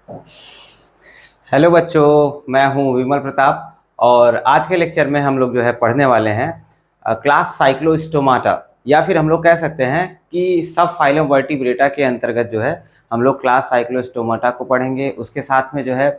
Hello बच्चों, मैं हूं विमल प्रताप। और आज के लेक्चर में हम लोग जो है पढ़ने वाले हैं क्लास साइक्लोस्टोमाटा, या फिर हम लोग कह सकते हैं कि सब फाइलम वर्टिब्रेटा के अंतर्गत जो है हम लोग क्लास साइक्लोस्टोमाटा को पढ़ेंगे। उसके साथ में जो है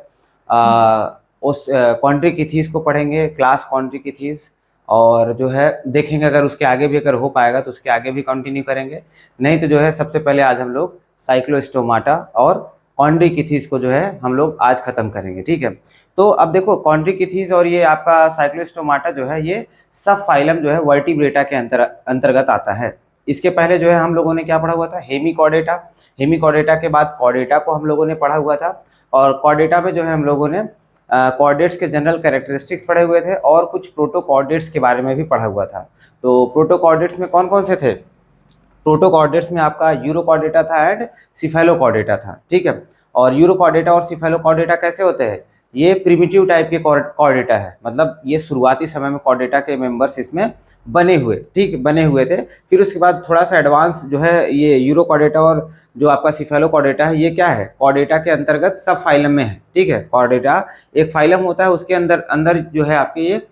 उस कॉन्ट्रिकिथीस को पढ़ेंगे, क्लास कॉन्ट्रिकिथीस। और जो है देखेंगे, अगर उसके आगे भी अगर हो पाएगा तो उसके आगे भी कंटिन्यू करेंगे, नहीं तो जो है सबसे पहले आज हम लोग साइक्लोस्टोमाटा और कॉन्ड्रिकिथीस को जो है हम लोग आज खत्म करेंगे। ठीक है, तो अब देखो कॉन्ड्रिकिथीस और ये आपका साइक्लोस्टोमाटा जो है ये सब फाइलम जो है वर्टिब्रेटा के अंतर्गत आता है। इसके पहले जो है हम लोगों ने क्या पढ़ा हुआ था, हेमिकॉर्डेटा। हेमिकॉर्डेटा के बाद कॉर्डेटा को हम लोगों ने पढ़ा हुआ था। और कॉर्डेटा में जो है हम लोगों ने कॉर्डेट्स के जनरल कैरेक्टरिस्टिक्स पढ़े हुए थे और कुछ प्रोटोकॉर्डेट्स के बारे में भी पढ़ा हुआ था। तो प्रोटोकॉर्डेट्स में कौन कौन से थे? प्रोटोकॉर्डेट्स में आपका यूरोकॉर्डेटा था एंड सिफेलोकॉर्डेटा था। ठीक है, और यूरोकॉर्डेटा और सिफेलोकॉर्डेटा कैसे होते हैं? ये प्रिमिटिव टाइप के कॉर्डेटा है, मतलब ये शुरुआती समय में कॉर्डेटा के मेंबर्स इसमें बने हुए, ठीक बने हुए थे। फिर उसके बाद थोड़ा सा एडवांस जो है ये यूरोकॉर्डेटा और जो आपका सिफेलोकॉर्डेटा है ये क्या है, कॉर्डेटा के अंतर्गत सब फाइलम में है। ठीक है, कॉर्डेटा एक फाइलम होता है, उसके अंदर अंदर जो है आपके ये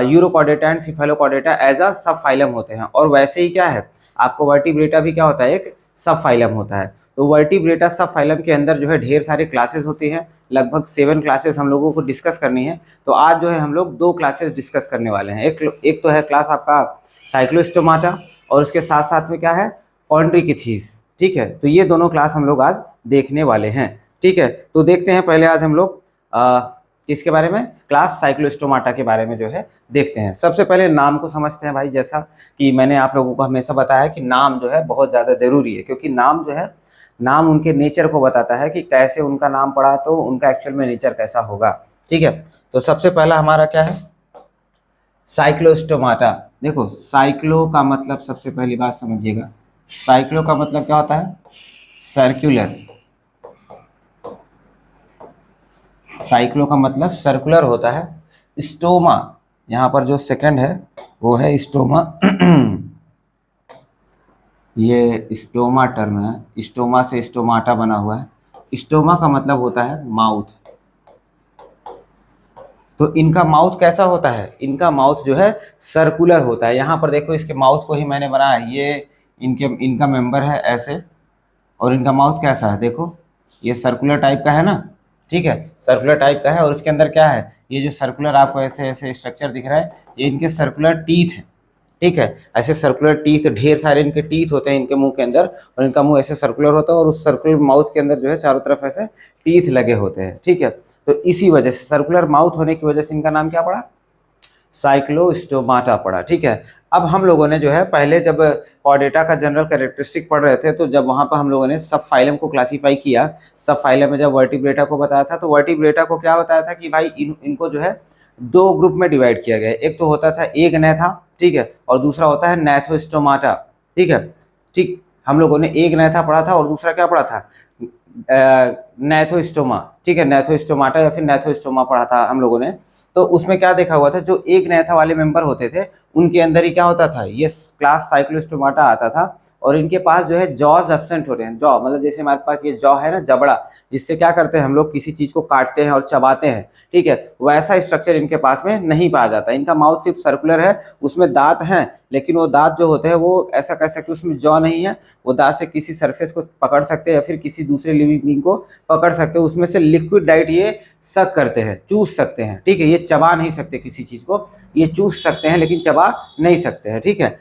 urochordata and cephalochordata as a sub phylum होते हैं। और वैसे ही क्या है, आपको वर्टिब्रेटा भी क्या होता है, एक सब फाइलम होता है। तो वर्टिब्रेटा सब फाइलम के अंदर जो है ढेर सारे क्लासेस होती हैं, लगभग 7 क्लासेस हम लोगों को डिस्कस करनी है। तो आज जो है हम लोग 2 क्लासेस डिस्कस करने वाले हैं। एक तो है क्लास आपका साइक्लोस्टोमाटा और उसके साथ साथ में क्या है, कॉन्ड्रिकिथीस। ठीक है, तो ये दोनों क्लास हम लोग आज देखने वाले हैं। ठीक है, तो देखते हैं पहले आज हम लोग इसके बारे में, क्लास साइक्लोस्टोमाटा के बारे में जो है देखते हैं। सबसे पहले नाम को समझते हैं भाई। जैसा कि मैंने आप लोगों को हमेशा बताया कि नाम जो है बहुत ज़्यादा ज़रूरी है, क्योंकि नाम जो है, नाम उनके नेचर को बताता है कि कैसे उनका नाम पड़ा तो उनका एक्चुअल में नेचर कैसा होगा। ठीक है, तो सबसे पहला हमारा क्या है, साइक्लोस्टोमाटा। देखो साइक्लो का मतलब, सबसे पहली बात समझिएगा, साइक्लो का मतलब क्या होता है, सर्कुलर। साइक्लो का मतलब सर्कुलर होता है। स्टोमा, यहाँ पर जो सेकंड है वो है स्टोमा। ये स्टोमा टर्म है, स्टोमा से स्टोमाटा बना हुआ है। स्टोमा का मतलब होता है माउथ। तो इनका माउथ कैसा होता है, इनका माउथ जो है सर्कुलर होता है। यहाँ पर देखो इसके माउथ को ही मैंने बनाया, ये इनका मेंबर है ऐसे, और इनका माउथ कैसा है देखो, ये सर्कुलर टाइप का है ना। ठीक है, सर्कुलर टाइप का है, और उसके अंदर क्या है, ये जो सर्कुलर आपको ऐसे ऐसे स्ट्रक्चर दिख रहा है, ये इनके सर्कुलर टीथ है। ठीक है, ऐसे सर्कुलर टीथ, ढेर सारे इनके टीथ होते हैं इनके मुंह के अंदर, और इनका मुंह ऐसे सर्कुलर होता है, और उस सर्कुलर माउथ के अंदर जो है चारों तरफ ऐसे टीथ लगे होते हैं। ठीक है, तो इसी वजह से, सर्कुलर माउथ होने की वजह से इनका नाम क्या पड़ा, साइक्लोस्टोमाटा पड़ा। ठीक है, अब हम लोगों ने जो है पहले जब कॉर्डेटा का जनरल कैरेक्टरिस्टिक पढ़ रहे थे, तो जब वहाँ पर हम लोगों ने सब फाइलम को क्लासीफाई किया, सब फाइलम में जब वर्टिब्रेटा को बताया था, तो वर्टिब्रेटा को क्या बताया था कि भाई इनको जो है 2 ग्रुप में डिवाइड किया गया है। एक तो होता था एगनैथा, ठीक है, और दूसरा होता है नैथोस्टोमाटा। ठीक है, ठीक, हम लोगों ने एगनैथा पढ़ा था और दूसरा क्या पढ़ा था, नैथोस्टोमा। ठीक है, नैथोस्टोमाटा या फिर नैथोस्टोमा पढ़ा था हम लोगों ने। तो उसमें क्या देखा हुआ था, जो एक नैथा वाले मेंबर होते थे उनके अंदर ही क्या होता था, ये क्लास साइक्लोस्टोमाटा आता था। और इनके पास जो है जॉज एब्सेंट होते हैं। जॉ मतलब जैसे हमारे पास ये जॉ है ना, जबड़ा, जिससे क्या करते हैं हम लोग किसी चीज को काटते हैं और चबाते हैं। ठीक है, वैसा स्ट्रक्चर इनके पास में नहीं पाया जाता। इनका माउथ सिर्फ सर्कुलर है, उसमें दांत हैं, लेकिन वो दांत जो होते हैं वो ऐसा कह सकते हैं उसमें जॉ नहीं है। वो दांत से किसी सरफेस को पकड़ सकते हैं या फिर किसी दूसरे लिविंग बीइंग को पकड़ सकते हैं, उसमें से लिक्विड डाइट ये सक करते हैं, चूस सकते हैं। ठीक है, ये चबा नहीं सकते किसी चीज को, ये चूस सकते हैं लेकिन चबा नहीं सकते हैं। ठीक है,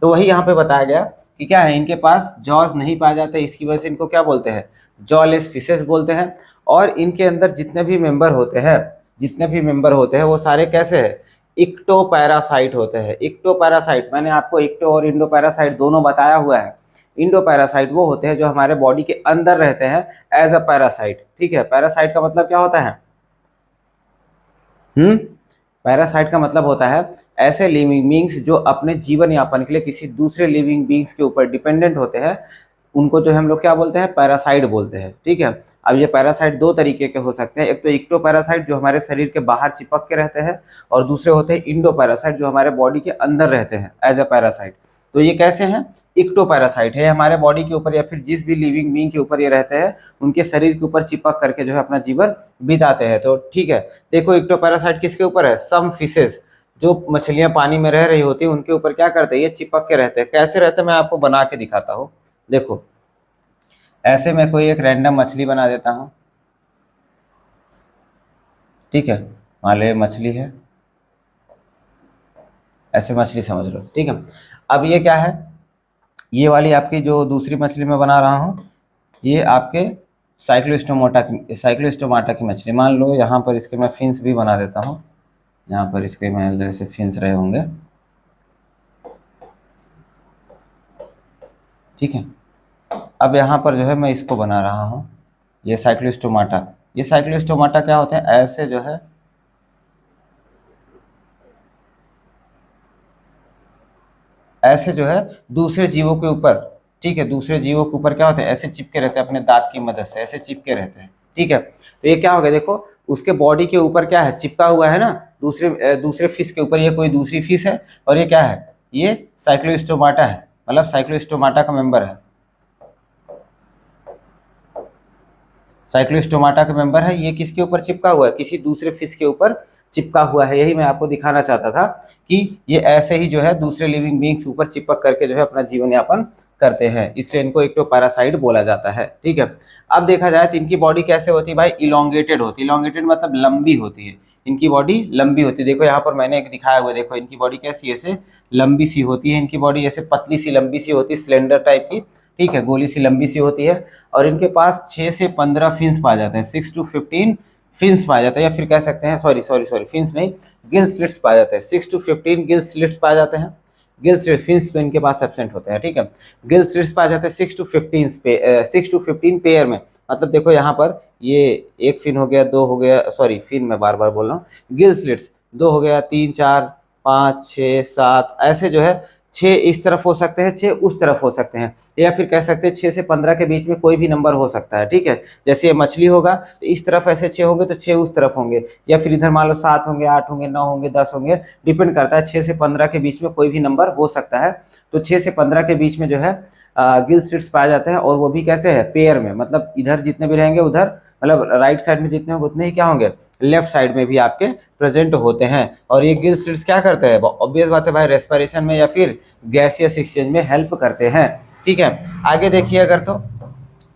तो वही यहाँ पे बताया गया कि क्या है, इनके पास जॉज नहीं पाया जाता, इसकी वजह से इनको क्या बोलते हैं, जॉलेस फिशेस बोलते हैं। और इनके अंदर जितने भी मेंबर होते हैं, जितने भी मेंबर होते हैं वो सारे कैसे हैं, इक्टो पैरासाइट होते हैं। इक्टो पैरासाइट, मैंने आपको इक्टो और इंडो पैरासाइट दोनों बताया हुआ है। इंडो पैरासाइट वो होते हैं जो हमारे बॉडी के अंदर रहते हैं एज अ पैरासाइट। ठीक है, पैरासाइट का मतलब क्या होता है, पैरासाइट का मतलब होता है ऐसे लिविंग बींग्स जो अपने जीवन यापन के लिए किसी दूसरे लिविंग बींग्स के ऊपर डिपेंडेंट होते हैं, उनको जो हम लोग क्या बोलते हैं, पैरासाइट बोलते हैं। ठीक है, अब ये पैरासाइट 2 तरीके के हो सकते हैं। एक तो इक्टो पैरासाइट जो हमारे शरीर के बाहर चिपक के रहते हैं, और दूसरे होते हैं इंडो पैरासाइट जो हमारे बॉडी के अंदर रहते हैं एज अ पैरासाइट। तो ये कैसे हैं, इक्टोपैरासाइट है, हमारे बॉडी के ऊपर या फिर जिस भी लिविंग बीइंग के ऊपर ये रहते हैं उनके शरीर के ऊपर चिपक करके जो है अपना जीवन बिताते हैं। तो ठीक है, देखो इक्टोपैरासाइट किसके ऊपर है, सम फिशेस, जो मछलियां पानी में रह रही होती है उनके ऊपर क्या करते हैं, ये चिपक के रहते हैं। कैसे रहते हैं मैं आपको बना के दिखाता हूँ। देखो ऐसे मैं कोई एक रैंडम मछली बना देता हूँ, ठीक है, मान लो मछली है, ऐसे मछली समझ लो, ठीक है। अब ये क्या है, ये वाली आपकी जो दूसरी मछली मैं बना रहा हूँ, ये आपके साइक्लोस्टोमाटा की मछली। मान लो यहाँ पर इसके मैं फिन्स भी बना देता हूँ, यहाँ पर इसके मैं जैसे फिन्स रहे होंगे, ठीक है। अब यहाँ पर जो है मैं इसको बना रहा हूँ, ये साइक्लोस्टोमाटा। ये साइक्लोस्टोमाटा क्या होते हैं, ऐसे जो है ऐसे जो है दूसरे जीवों के ऊपर, ठीक है, दूसरे जीवों के ऊपर क्या होते हैं, ऐसे चिपके रहते हैं अपने दांत की मदद से, ऐसे चिपके रहते हैं, ठीक है। तो ये क्या हो गया, देखो उसके बॉडी के ऊपर क्या है, चिपका हुआ है ना दूसरे फिश के ऊपर, ये कोई दूसरी फिश है और ये क्या है, ये साइक्लोस्टोमाटा है, मतलब साइक्लोस्टोमाटा का मेंबर है, साइक्लोस्टोमाटा का मेंबर है। ये किसके ऊपर चिपका हुआ है, किसी दूसरे फिश के ऊपर चिपका हुआ है। यही मैं आपको दिखाना चाहता था कि ये ऐसे ही जो है दूसरे लिविंग बींग्स के ऊपर चिपक करके जो है अपना जीवन यापन करते हैं, इसलिए इनको इक्टोपैरासाइट बोला जाता है, ठीक है। अब देखा जाए तो इनकी बॉडी कैसे होती है भाई, इलोंगेटेड होती है। इलोंगेटेड मतलब लंबी होती है, इनकी बॉडी लंबी होती है। देखो यहाँ पर मैंने एक दिखाया हुआ, देखो इनकी बॉडी कैसी ऐसे लंबी सी होती है, इनकी बॉडी ऐसे पतली सी लंबी सी होती है, स्लेंडर टाइप की, ठीक है, गोली सी लंबी सी होती है। और इनके पास 6 से 15 फिन्स पाए जाते हैं, 6 to 15 फिन्स पाए जाते हैं, या फिर कह सकते हैं सॉरी फिन्स नहीं, गिल स्लिट्स पाए जाते हैं। 6 to 15 गिल स्लिट्स पाए जाते हैं। गिल स्लिट्स, फिन्स तो इनके पास एब्सेंट होते हैं, ठीक है। गिल स्लिट्स पाए जाते हैं 6 to 15 पेयर में। मतलब देखो यहाँ पर ये एक फिन हो गया, दो हो गया, सॉरी फिन मैं बार बार बोल रहा हूँ, गिल स्लिट्स दो हो गया, 3 4 5 6 7, ऐसे जो है 6 इस तरफ हो सकते हैं, 6 उस तरफ हो सकते हैं, या फिर कह सकते हैं 6 से 15 के बीच में कोई भी नंबर हो सकता है, ठीक है। जैसे ये मछली होगा तो इस तरफ ऐसे 6 होंगे तो 6 उस तरफ होंगे, या फिर इधर मान लो 7 होंगे, 8 होंगे, 9 होंगे, 10 होंगे, डिपेंड करता है। 6 से 15 के बीच में कोई भी नंबर हो सकता है। तो 6 से 15 के बीच में जो है गिल स्लिट्स पाए जाते हैं, और वो भी कैसे है, पेयर में। मतलब इधर जितने भी रहेंगे उधर, मतलब राइट साइड में जितने होंगे उतने ही क्या होंगे, लेफ्ट साइड में भी आपके प्रेजेंट होते हैं। और ये गिल स्लिट्स क्या करते हैं, ऑब्वियस बात है भाई, रेस्पिरेशन में या फिर गैसियस एक्सचेंज में हेल्प करते हैं, ठीक है। आगे देखिए अगर, तो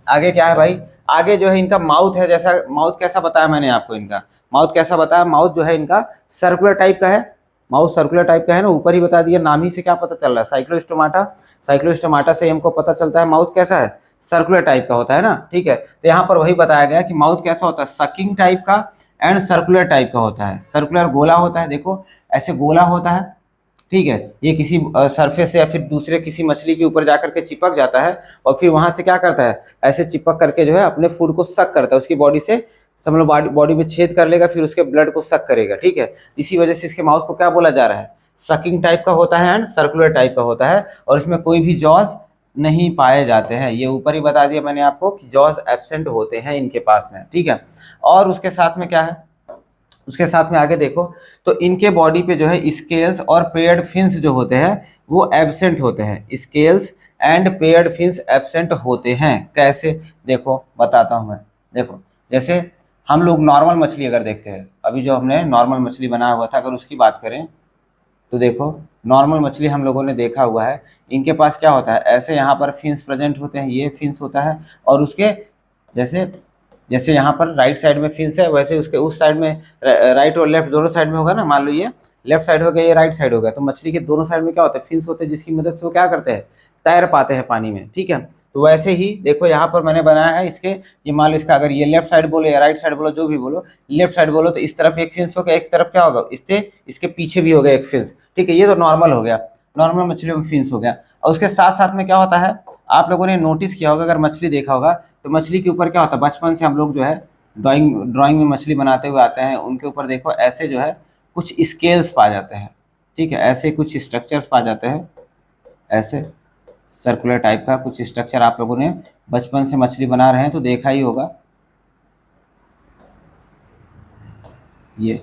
आगे क्या है भाई, आगे जो है इनका माउथ है, जैसा माउथ कैसा बताया मैंने आपको, इनका माउथ कैसा बताया, माउथ जो है इनका सर्कुलर टाइप का है। माउथ सर्कुलर टाइप का है ना, ऊपर ही बता दिया, नाम ही से क्या पता चल रहा है, साइक्लोस्टोमाटा। साइक्लोस्टोमाटा से हमको पता चलता है माउथ कैसा है, सर्कुलर टाइप का होता है ना, ठीक है। तो यहाँ पर वही बताया गया कि माउथ कैसा होता है, सकिंग टाइप का एंड सर्कुलर टाइप का होता है। सर्कुलर गोला होता है, देखो ऐसे गोला होता है, ठीक है। ये किसी सरफेस से या फिर दूसरे किसी मछली के ऊपर जाकर के चिपक जाता है, और फिर वहां से क्या करता है, ऐसे चिपक करके जो है अपने फूड को सक करता है, उसकी बॉडी से समझ लो बॉडी में छेद कर लेगा, फिर उसके ब्लड को सक करेगा, ठीक है। इसी वजह से इसके माउथ को क्या बोला जा रहा है, सकिंग टाइप का होता है एंड सर्कुलर टाइप का होता है, और इसमें कोई भी जॉज नहीं पाए जाते हैं। ये ऊपर ही बता दिया मैंने आपको कि जॉज एब्सेंट होते हैं इनके पास में, ठीक है। और उसके साथ में क्या है, उसके साथ में आगे देखो, तो इनके बॉडी पे जो है स्केल्स और पेयर्ड फिन्स जो होते हैं वो एब्सेंट होते हैं। Scales and paired fins absent होते हैं। कैसे, देखो बताता हूं मैं। देखो जैसे हम लोग नॉर्मल मछली अगर देखते हैं, अभी जो हमने नॉर्मल मछली बनाया हुआ था, अगर उसकी बात करें तो देखो नॉर्मल मछली हम लोगों ने देखा हुआ है, इनके पास क्या होता है, ऐसे यहाँ पर फिन्स प्रेजेंट होते हैं, ये फिन्स होता है, और उसके जैसे जैसे यहाँ पर राइट साइड में फिन्स है, वैसे उसके उस साइड में राइट और लेफ्ट दोनों साइड में होगा ना। मान लो ये लेफ्ट साइड हो गया, ये राइट साइड हो गया, तो मछली के दोनों साइड में क्या होता है, फिन्स होते हैं, जिसकी मदद से वो क्या करते हैं, तैर पाते हैं पानी में, ठीक है। तो वैसे ही देखो यहाँ पर मैंने बनाया है इसके, ये मान लो इसका अगर ये लेफ्ट साइड बोलो या राइट साइड बोलो, जो भी बोलो, लेफ्ट साइड बोलो तो इस तरफ एक फिन्स होगा, एक तरफ क्या होगा, इसके पीछे भी होगा एक फिन्स, ठीक है। ये तो नॉर्मल हो गया, नॉर्मल मछलियों में फिन्स हो गया। और उसके साथ साथ में क्या होता है, आप लोगों ने नोटिस किया होगा, अगर मछली देखा होगा तो मछली के ऊपर क्या होता है, बचपन से हम लोग जो है ड्राइंग में मछली बनाते हुए आते हैं, उनके ऊपर देखो ऐसे जो है कुछ स्केल्स पा जाते हैं, ठीक है, ऐसे कुछ स्ट्रक्चर्स पा जाते हैं, ऐसे सर्कुलर टाइप का कुछ स्ट्रक्चर आप लोगों ने बचपन से मछली बना रहे हैं तो देखा ही होगा ये,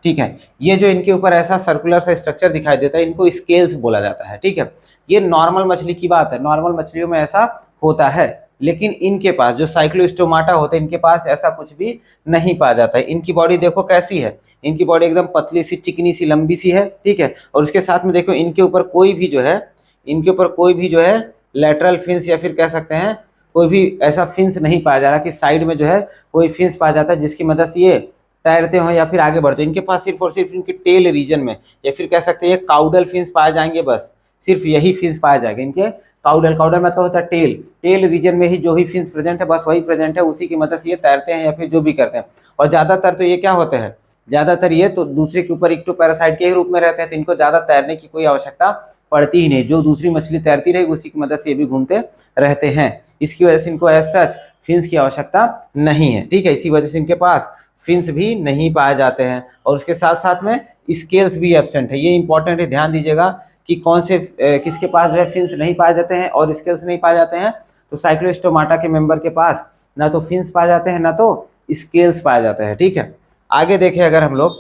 ठीक है। ये जो इनके ऊपर ऐसा सर्कुलर सा स्ट्रक्चर दिखाई देता है, इनको स्केल्स बोला जाता है। ठीक है, ये नॉर्मल मछली की बात है, नॉर्मल मछलियों में ऐसा होता है, लेकिन इनके पास जो साइक्लोस्टोमाटा होते हैं, इनके पास ऐसा कुछ भी नहीं पाया जाता है। इनकी बॉडी देखो कैसी है, इनकी बॉडी एकदम पतली सी, चिकनी सी, लंबी सी है। ठीक है, और उसके साथ में देखो इनके ऊपर कोई भी जो है, इनके ऊपर कोई भी जो है लेटरल फिन्स या फिर कह सकते हैं कोई भी ऐसा फिन्स नहीं पाया जा रहा कि साइड में जो है कोई फिन्स पाया जाता है जिसकी मदद से ये तैरते हो या फिर आगे बढ़ते हो। इनके पास सिर्फ और सिर्फ इनके टेल रीजन में या फिर कह सकते हैं काउडल फिन्स पाए जाएंगे, बस सिर्फ यही फिन्स पाए जाएंगे इनके। काउडल, काउडल मतलब होता है टेल, टेल रीजन में ही जो ही फिन्स प्रेजेंट है बस वही प्रेजेंट है, उसी की मदद से ये तैरते हैं या फिर जो भी करते हैं। और ज्यादातर तो ये क्या होते हैं, ज्यादातर ये तो दूसरे के ऊपर इक्टोपैरासाइट के ही रूप में रहते हैं, तो इनको ज्यादा तैरने की कोई आवश्यकता पड़ती ही नहीं। जो दूसरी मछली तैरती रहेगी उसी की मदद से ये भी घूमते रहते हैं। इसकी वजह से इनको एज सच फिन्स की आवश्यकता नहीं है। ठीक है, इसी वजह से इनके पास फिन्स भी नहीं पाए जाते हैं। और उसके साथ साथ में स्केल्स भी एब्सेंट है। ये इंपॉर्टेंट है, ध्यान दीजिएगा कि कौन से किसके पास जो है फिन्स नहीं पाए जाते हैं और स्केल्स नहीं पाए जाते हैं। तो साइक्लोस्टोमाटा के मेंबर के पास ना तो फिन्स पाए जाते हैं ना तो स्केल्स पाए जाते हैं। ठीक है, आगे देखें, अगर हम लोग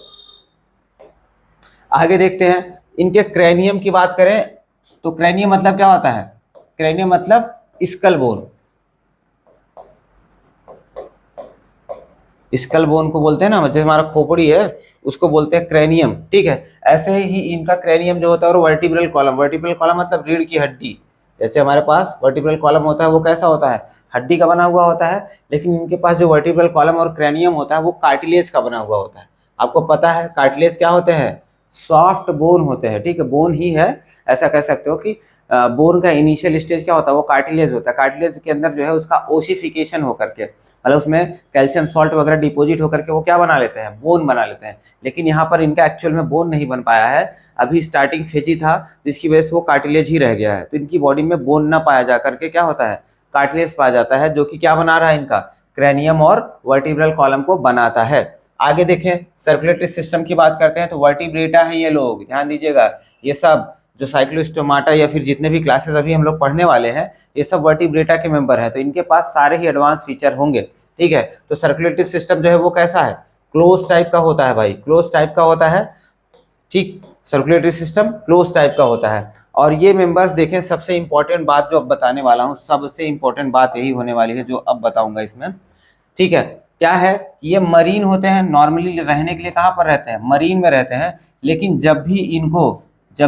आगे देखते हैं, इनके क्रेनियम की बात करें तो क्रेनियम मतलब क्या होता है, क्रेनियम मतलब स्कल बोन। स्कल बोन को बोलते हैं ना, जैसे हमारा खोपड़ी है उसको बोलते हैं क्रेनियम। ठीक है, ऐसे ही इनका क्रेनियम जो होता है वो वर्टिब्रल कॉलम, वर्टिब्रल कॉलम मतलब रीढ़ की हड्डी। जैसे हमारे पास वर्टिब्रल कॉलम होता है वो कैसा होता है, हड्डी का बना हुआ होता है, लेकिन इनके पास जो वर्टिब्रल कॉलम और क्रेनियम होता है वो कार्टिलेज का बना हुआ होता है। आपको पता है कार्टिलेज क्या होते हैं, सॉफ्ट बोन होते हैं। ठीक है, बोन ही है, ऐसा कह सकते हो कि बोन का इनिशियल स्टेज क्या होता है, वो कार्टिलेज होता है। कार्टिलेज के अंदर जो है उसका ओसिफिकेशन होकर के, मतलब उसमें कैल्शियम सॉल्ट वगैरह डिपॉजिट होकर के वो क्या बना लेते हैं, बोन बना लेते हैं। लेकिन यहाँ पर इनका एक्चुअल में बोन नहीं बन पाया है, अभी स्टार्टिंग फेज ही था, जिसकी वजह से वो कार्टिलेज ही रह गया है। तो इनकी बॉडी में बोन ना पाया जा करके क्या होता है, कार्टिलेज पाया जाता है, जो कि क्या बना रहा है, इनका क्रेनियम और वर्टिब्रल कॉलम को बनाता है। आगे देखें, सर्कुलेटरी सिस्टम की बात करते हैं तो वर्टिब्रेटा है ये लोग, ध्यान दीजिएगा। ये सब जो साइक्लोस्टोमाटा या फिर जितने भी क्लासेस अभी हम लोग पढ़ने वाले हैं ये सब वर्टिब्रेटा के मेंबर हैं, तो इनके पास सारे ही एडवांस फीचर होंगे। ठीक है, तो सर्कुलेटरी सिस्टम जो है वो कैसा है, क्लोज टाइप का होता है भाई, क्लोज टाइप का होता है। ठीक, सर्कुलेटरी सिस्टम क्लोज टाइप का होता है। और ये मेंबर्स देखें, सबसे इंपॉर्टेंट बात जो अब बताने वाला हूँ, सबसे इंपॉर्टेंट बात यही होने वाली है जो अब बताऊंगा इसमें। ठीक है, क्या है, ये मरीन होते हैं, नॉर्मली रहने के लिए कहाँ पर रहते हैं, मरीन में रहते हैं। लेकिन जब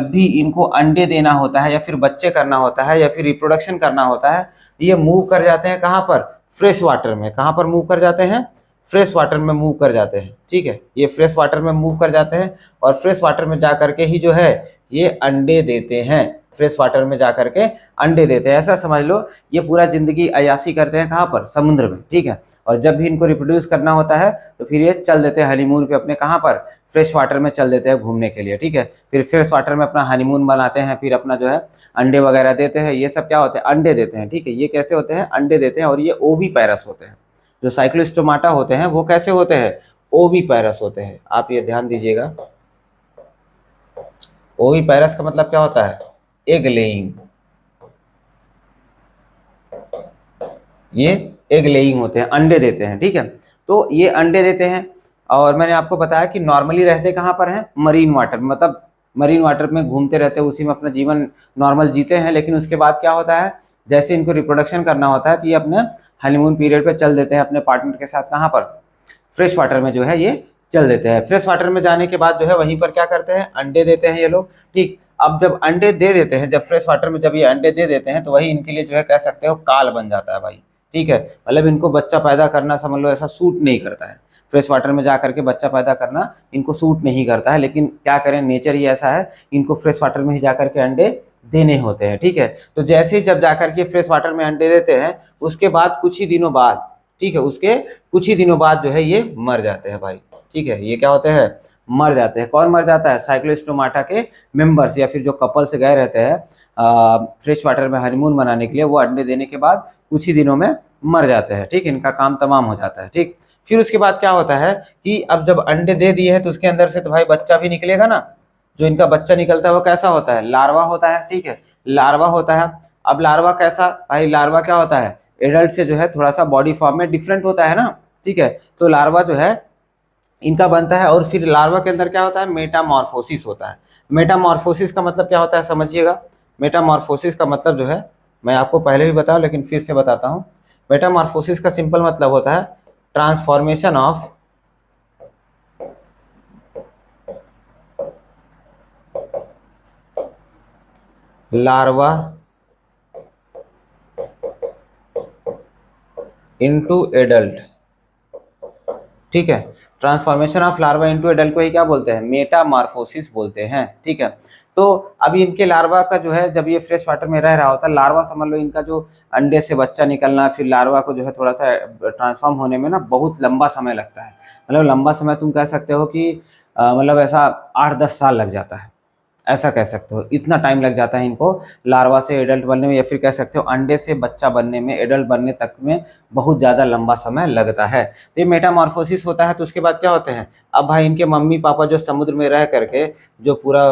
भी इनको अंडे देना होता है या फिर बच्चे करना होता है या फिर रिप्रोडक्शन करना होता है, ये मूव कर जाते हैं कहाँ पर, फ्रेश वाटर में। कहाँ पर मूव कर जाते हैं, फ्रेश वाटर में मूव कर जाते हैं। ठीक है, ये फ्रेश वाटर में मूव कर जाते हैं और फ्रेश वाटर में जा करके ही जो है ये अंडे देते हैं, फ्रेश वाटर में जा करके अंडे देते हैं। ऐसा समझ लो ये पूरा जिंदगी अयासी करते हैं कहाँ पर, समुद्र में। ठीक है, और जब भी इनको रिप्रोड्यूस करना होता है तो फिर ये चल देते हैं हनीमून पे अपने, कहाँ पर, फ्रेश वाटर में चल देते हैं घूमने के लिए। ठीक है, फिर फ्रेश वाटर में अपना हनीमून बनाते हैं, फिर अपना जो है अंडे वगैरह देते हैं। ये सब क्या होते हैं, अंडे देते हैं। ठीक है, ये कैसे होते हैं, अंडे देते हैं। और ये ओविपैरस होते हैं, जो साइक्लोस्टोमाटा होते हैं वो कैसे होते हैं, ओविपैरस होते हैं। आप ये ध्यान दीजिएगा, ओविपैरस का मतलब क्या होता है, एग लेइंग। ये एग लेइंग होते हैं, अंडे देते हैं। ठीक है, तो ये अंडे देते हैं। और मैंने आपको बताया कि नॉर्मली रहते कहाँ पर हैं, मरीन वाटर, मतलब मरीन वाटर में घूमते रहते हैं, उसी में अपना जीवन नॉर्मल जीते हैं। लेकिन उसके बाद क्या होता है, जैसे इनको रिप्रोडक्शन करना होता है तो ये अपने हनीमून पीरियड पे चल देते हैं अपने पार्टनर के साथ, कहाँ पर, फ्रेश वाटर में जो है ये चल देते हैं। फ्रेश वाटर में जाने के बाद जो है वहीं पर क्या करते हैं, अंडे देते हैं ये लोग। ठीक, अब जब अंडे दे देते हैं, जब फ्रेश वाटर में जब ये अंडे दे देते हैं तो वही इनके लिए जो है कह सकते हो काल बन जाता है भाई। ठीक है, मतलब इनको बच्चा पैदा करना समझ लो ऐसा सूट नहीं करता है, फ्रेश वाटर में जा करके बच्चा पैदा करना इनको सूट नहीं करता है। लेकिन क्या करें, नेचर ही ऐसा है, इनको फ्रेश वाटर में ही जा करके अंडे देने होते हैं। ठीक है, तो जैसे ही जब जाकर के फ्रेश वाटर में अंडे देते हैं उसके बाद कुछ ही दिनों बाद, ठीक है, उसके कुछ ही दिनों बाद जो है ये मर जाते हैं भाई। ठीक है, ये क्या होते हैं, मर जाते हैं। कौन मर जाता है, साइक्लोस्टोमाटा के मेंबर्स या फिर जो कपल्स गए रहते हैं फ्रेश वाटर में हनीमून मनाने के लिए, वो अंडे देने के बाद कुछ ही दिनों में मर जाते हैं। ठीक, इनका काम तमाम हो जाता है। ठीक, फिर उसके बाद क्या होता है कि अब जब अंडे दे दिए हैं तो उसके अंदर से तो भाई बच्चा भी निकलेगा ना। जो इनका बच्चा निकलता है वो कैसा होता है, लार्वा होता है। ठीक है, लार्वा होता है। अब लार्वा कैसा भाई, लार्वा क्या होता है, एडल्ट से जो है थोड़ा सा बॉडी फॉर्म में डिफरेंट होता है ना। ठीक है, तो लार्वा जो है इनका बनता है। और फिर लार्वा के अंदर क्या होता है, मेटामॉर्फोसिस होता है। मेटामॉर्फोसिस का मतलब क्या होता है समझिएगा। मेटामॉर्फोसिस का मतलब जो है, मैं आपको पहले भी बताया लेकिन फिर से बताता हूँ। मेटामॉर्फोसिस का सिंपल मतलब होता है transformation of larva into adult. ठीक है, transformation of larva into adult को ही क्या बोलते हैं, मेटामॉर्फोसिस बोलते हैं। ठीक है, तो अभी इनके लार्वा का जो है, जब ये फ्रेश वाटर में रह रहा होता है, लार्वा समझ लो इनका जो अंडे से बच्चा निकलना, फिर लार्वा को जो है थोड़ा सा ट्रांसफॉर्म होने में ना बहुत लंबा समय लगता है। मतलब लंबा समय तुम कह सकते हो कि मतलब ऐसा 8-10 साल लग जाता है, ऐसा कह सकते हो। इतना टाइम लग जाता है इनको लार्वा से एडल्ट बनने में, या फिर कह सकते हो अंडे से बच्चा बनने में, एडल्ट बनने तक में बहुत ज़्यादा लंबा समय लगता है। तो ये मेटामॉर्फोसिस होता है। तो उसके बाद क्या होते हैं, अब भाई इनके मम्मी पापा जो समुद्र में रह करके जो पूरा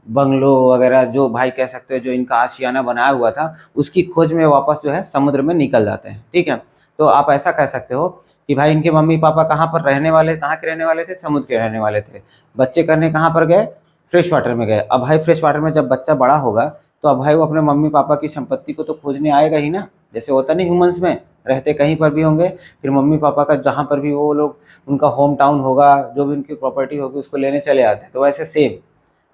बंगलो वगैरह, जो भाई कह सकते हो जो इनका आशियाना बनाया हुआ था, उसकी खोज में वापस जो है समुद्र में निकल जाते हैं। ठीक है, तो आप ऐसा कह सकते हो कि भाई इनके मम्मी पापा कहाँ पर रहने वाले, कहाँ के रहने वाले थे, समुद्र के रहने वाले थे। बच्चे करने कहाँ पर गए, फ्रेश वाटर में गए। अब भाई फ्रेश वाटर में जब बच्चा बड़ा होगा, तो अब भाई वो अपने मम्मी पापा की संपत्ति को तो खोजने आएगा ही ना। जैसे होता नहीं ह्यूमंस में, रहते कहीं पर भी होंगे, फिर मम्मी पापा का जहाँ पर भी वो लोग, उनका होम टाउन होगा, जो भी उनकी प्रॉपर्टी होगी उसको लेने चले आते हैं। तो वैसे सेम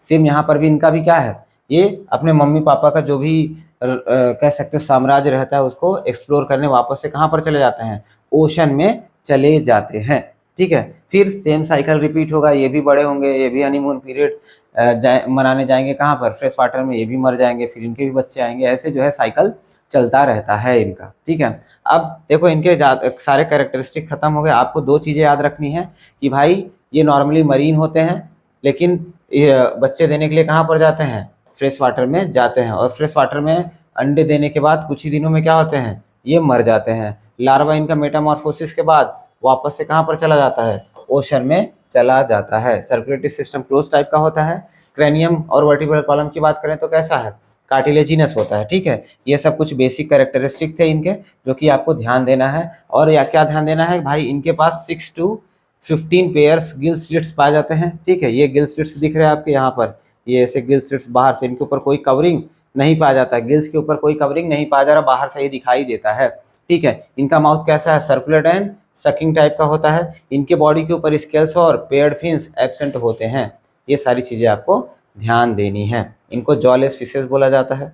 सेम यहाँ पर भी इनका भी क्या है, ये अपने मम्मी पापा का जो भी कह सकते हो साम्राज्य रहता है, उसको एक्सप्लोर करने वापस से कहाँ पर चले जाते हैं, ओशन में चले जाते हैं। ठीक है, फिर सेम साइकिल रिपीट होगा, ये भी बड़े होंगे, ये भी हनीमून पीरियड मनाने जाएंगे कहाँ पर, फ्रेश वाटर में, ये भी मर जाएंगे, फिर इनके भी बच्चे आएंगे। ऐसे जो है साइकिल चलता रहता है इनका। ठीक है, अब देखो इनके सारे कैरेक्टरिस्टिक खत्म हो गए। आपको दो चीज़ें याद रखनी है कि भाई ये नॉर्मली मरीन होते हैं, लेकिन ये बच्चे देने के लिए कहाँ पर जाते हैं, फ्रेश वाटर में जाते हैं। और फ्रेश वाटर में अंडे देने के बाद कुछ ही दिनों में क्या होते हैं, ये मर जाते हैं। लार्वा इनका मेटामॉर्फोसिस के बाद वापस से कहाँ पर चला जाता है, ओशन में चला जाता है। सर्कुलेटरी सिस्टम क्लोज टाइप का होता है। क्रेनियम और वर्टिब्रल कॉलम की बात करें तो कैसा है, कार्टिलेजिनस होता है। ठीक है, ये सब कुछ बेसिक कैरेक्टरिस्टिक थे इनके, जो कि आपको ध्यान देना है। और या क्या ध्यान देना है भाई, इनके पास 6 to 15 पेयर्स गिल स्लिट्स पाए जाते हैं। ठीक है, ये गिल स्लिट्स दिख रहे हैं आपके यहाँ पर, ये ऐसे गिल स्लिट्स बाहर से, इनके ऊपर कोई कवरिंग नहीं पाया जाता है, गिल्स के ऊपर कोई कवरिंग नहीं पाया जा रहा, बाहर से ही दिखाई देता है। ठीक है, इनका माउथ कैसा है, सर्कुलर एंड सकिंग टाइप का होता है। इनके बॉडी के ऊपर स्केल्स और पेयर्ड फिन्स एब्सेंट होते हैं। ये सारी चीज़ें आपको ध्यान देनी है। इनको जॉलेस फिशेस बोला जाता है,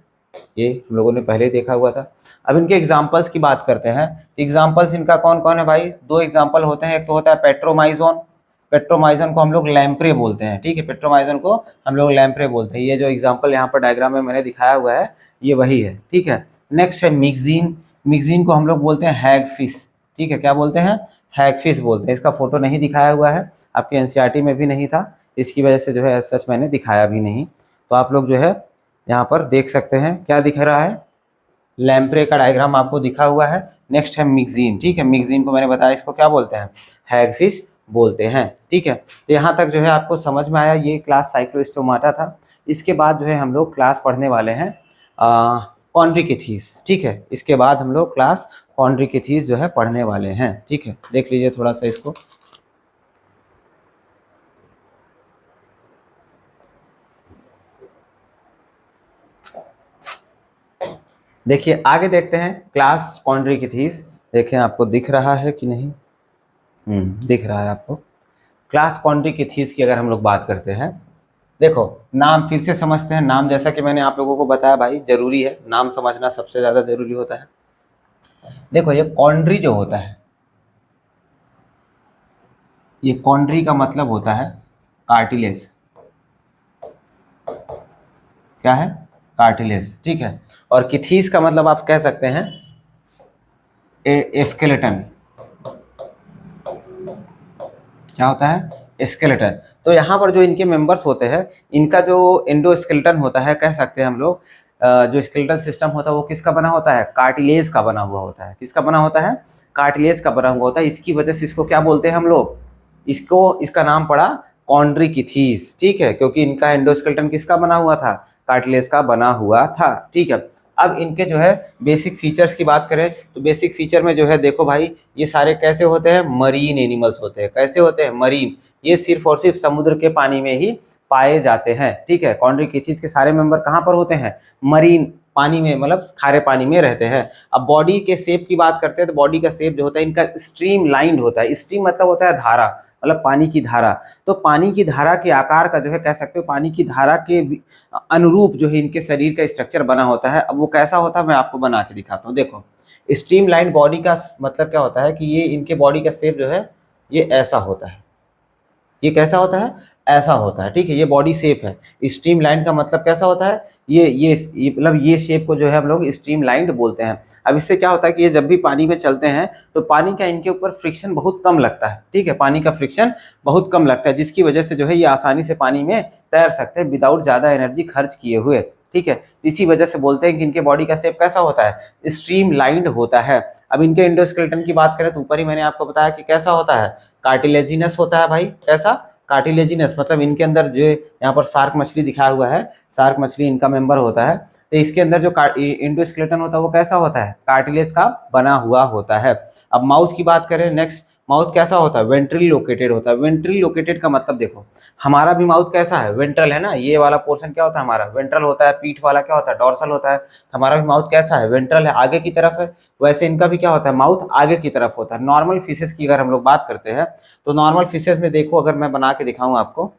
ये हम लोगों ने पहले ही देखा हुआ था। अब इनके एग्जाम्पल्स की बात करते हैं। एग्जाम्पल्स इनका कौन कौन है भाई, दो एग्जाम्पल होते हैं। एक तो होता है पेट्रोमाइजोन, पेट्रोमाइजन को हम लोग लैम्प्रे बोलते हैं। ठीक है, पेट्रोमाइजन को हम लोग लैम्प्रे बोलते हैं। ये जो एग्जाम्पल यहाँ पर डायग्राम में मैंने दिखाया हुआ है, ये वही है। ठीक है, नेक्स्ट है मिक्जीन। मिक्जीन को हम लोग बोलते हैं हैगफिश। ठीक है, क्या बोलते हैं, हैगफिश बोलते हैं। इसका फोटो नहीं दिखाया हुआ है, आपके एनसीईआरटी में भी नहीं था, इसकी वजह से जो है सच मैंने दिखाया भी नहीं। तो आप लोग जो है यहाँ पर देख सकते हैं, क्या दिख रहा है, लैम्प्रे का डायग्राम आपको दिखा हुआ है। नेक्स्ट है मिक्जीन। ठीक है, मिक्जीन को मैंने बताया, इसको क्या बोलते हैं, हैगफिश बोलते हैं। ठीक है, तो यहाँ तक जो है आपको समझ में आया, ये क्लास साइक्लोस्टोमाटा था। इसके बाद जो है हम लोग क्लास पढ़ने वाले हैं कॉन्ड्रिकिथीस। ठीक है, इसके बाद हम लोग क्लास कॉन्ड्रिकिथीस जो है पढ़ने वाले हैं। ठीक है, देख लीजिए थोड़ा सा इसको। देखिए आगे देखते हैं क्लास कॉन्ड्रिकिथीस। देखें आपको दिख रहा है कि नहीं, दिख रहा है आपको। क्लास कॉन्ड्रिकिथीस की अगर हम लोग बात करते हैं, देखो नाम फिर से समझते हैं। नाम जैसा कि मैंने आप लोगों को बताया भाई, जरूरी है, नाम समझना सबसे ज़्यादा जरूरी होता है। देखो ये कॉन्ड्री जो होता है, ये कॉन्ड्री का मतलब होता है कार्टिलेज। क्या है, कार्टिलेज। ठीक है, और किथीस का मतलब आप कह सकते हैं स्केलेटन। क्या होता है, स्केलेटन। तो यहाँ पर जो इनके मेंबर्स होते हैं, इनका जो एंडोस्केलेटन होता है, कह सकते हैं हम लोग, जो स्केलेटल सिस्टम होता है वो किसका बना होता है, कार्टिलेज का बना हुआ होता है। किसका बना होता है, कार्टिलेज का बना हुआ होता है। इसकी वजह से इसको क्या बोलते हैं हम लोग, इसको, इसका नाम पड़ा कॉन्ड्रिकिथीस। ठीक है, क्योंकि इनका एंडोस्केलेटन किसका बना हुआ था, कार्टिलेज का बना हुआ था। ठीक है, अब इनके जो है बेसिक फीचर्स की बात करें तो बेसिक फीचर में जो है देखो भाई, ये सारे कैसे होते हैं, मरीन एनिमल्स होते हैं। कैसे होते हैं, मरीन। ये सिर्फ और सिर्फ समुद्र के पानी में ही पाए जाते हैं, ठीक है। कॉन्ड्रिकिथिस के सारे मेंबर कहाँ पर होते हैं, मरीन पानी में, मतलब खारे पानी में रहते हैं। अब बॉडी के शेप की बात करते हैं तो बॉडी का शेप जो होता है इनका स्ट्रीम लाइंड होता है। स्ट्रीम मतलब होता है धारा, मतलब पानी की धारा। तो पानी की धारा के आकार का जो है कह सकते हो, पानी की धारा के अनुरूप जो है इनके शरीर का स्ट्रक्चर बना होता है। अब वो कैसा होता है मैं आपको बना के दिखाता हूँ। देखो, स्ट्रीम लाइन बॉडी का मतलब क्या होता है कि ये इनके बॉडी का शेप जो है ये ऐसा होता है। ये कैसा होता है, ऐसा होता है, ठीक है। ये बॉडी शेप है। स्ट्रीम लाइन का मतलब कैसा होता है, ये मतलब ये शेप को जो है हम लोग स्ट्रीम लाइंड बोलते हैं। अब इससे क्या होता है कि ये जब भी पानी में चलते हैं तो पानी का इनके ऊपर फ्रिक्शन बहुत कम लगता है, ठीक है। पानी का फ्रिक्शन बहुत कम लगता है, जिसकी वजह से जो है ये आसानी से पानी में तैर सकते हैं विदाउट ज़्यादा एनर्जी खर्च किए हुए, ठीक है। इसी वजह से बोलते हैं कि इनके बॉडी का शेप कैसा होता है, स्ट्रीम लाइंड होता है। अब इनके एंडोस्केलेटन की बात करें तो ऊपर ही मैंने आपको बताया कि कैसा होता है, कार्टिलेजिनस होता है भाई। कैसा, कार्टिलेजिनस। मतलब इनके अंदर जो यहाँ पर शार्क मछली दिखाया हुआ है, शार्क मछली इनका मेंबर होता है। तो इसके अंदर जो एंडोस्केलेटन होता है वो कैसा होता है, कार्टिलेज का बना हुआ होता है। अब माउथ की बात करें, नेक्स्ट, माउथ कैसा होता है, वेंट्रली लोकेटेड होता है। वेंट्रली लोकेटेड का मतलब देखो, हमारा भी माउथ कैसा है, वेंट्रल है ना। ये वाला पोर्शन क्या होता है हमारा, वेंट्रल होता है। पीठ वाला क्या होता है, डॉर्सल होता है। तो हमारा भी माउथ कैसा है, वेंट्रल है, आगे की तरफ है। वैसे इनका भी क्या होता है, माउथ आगे की तरफ होता है। नॉर्मल फिशेस की अगर हम लोग बात करते हैं तो नॉर्मल फिशेस में देखो, अगर मैं बना के दिखाऊं आपको,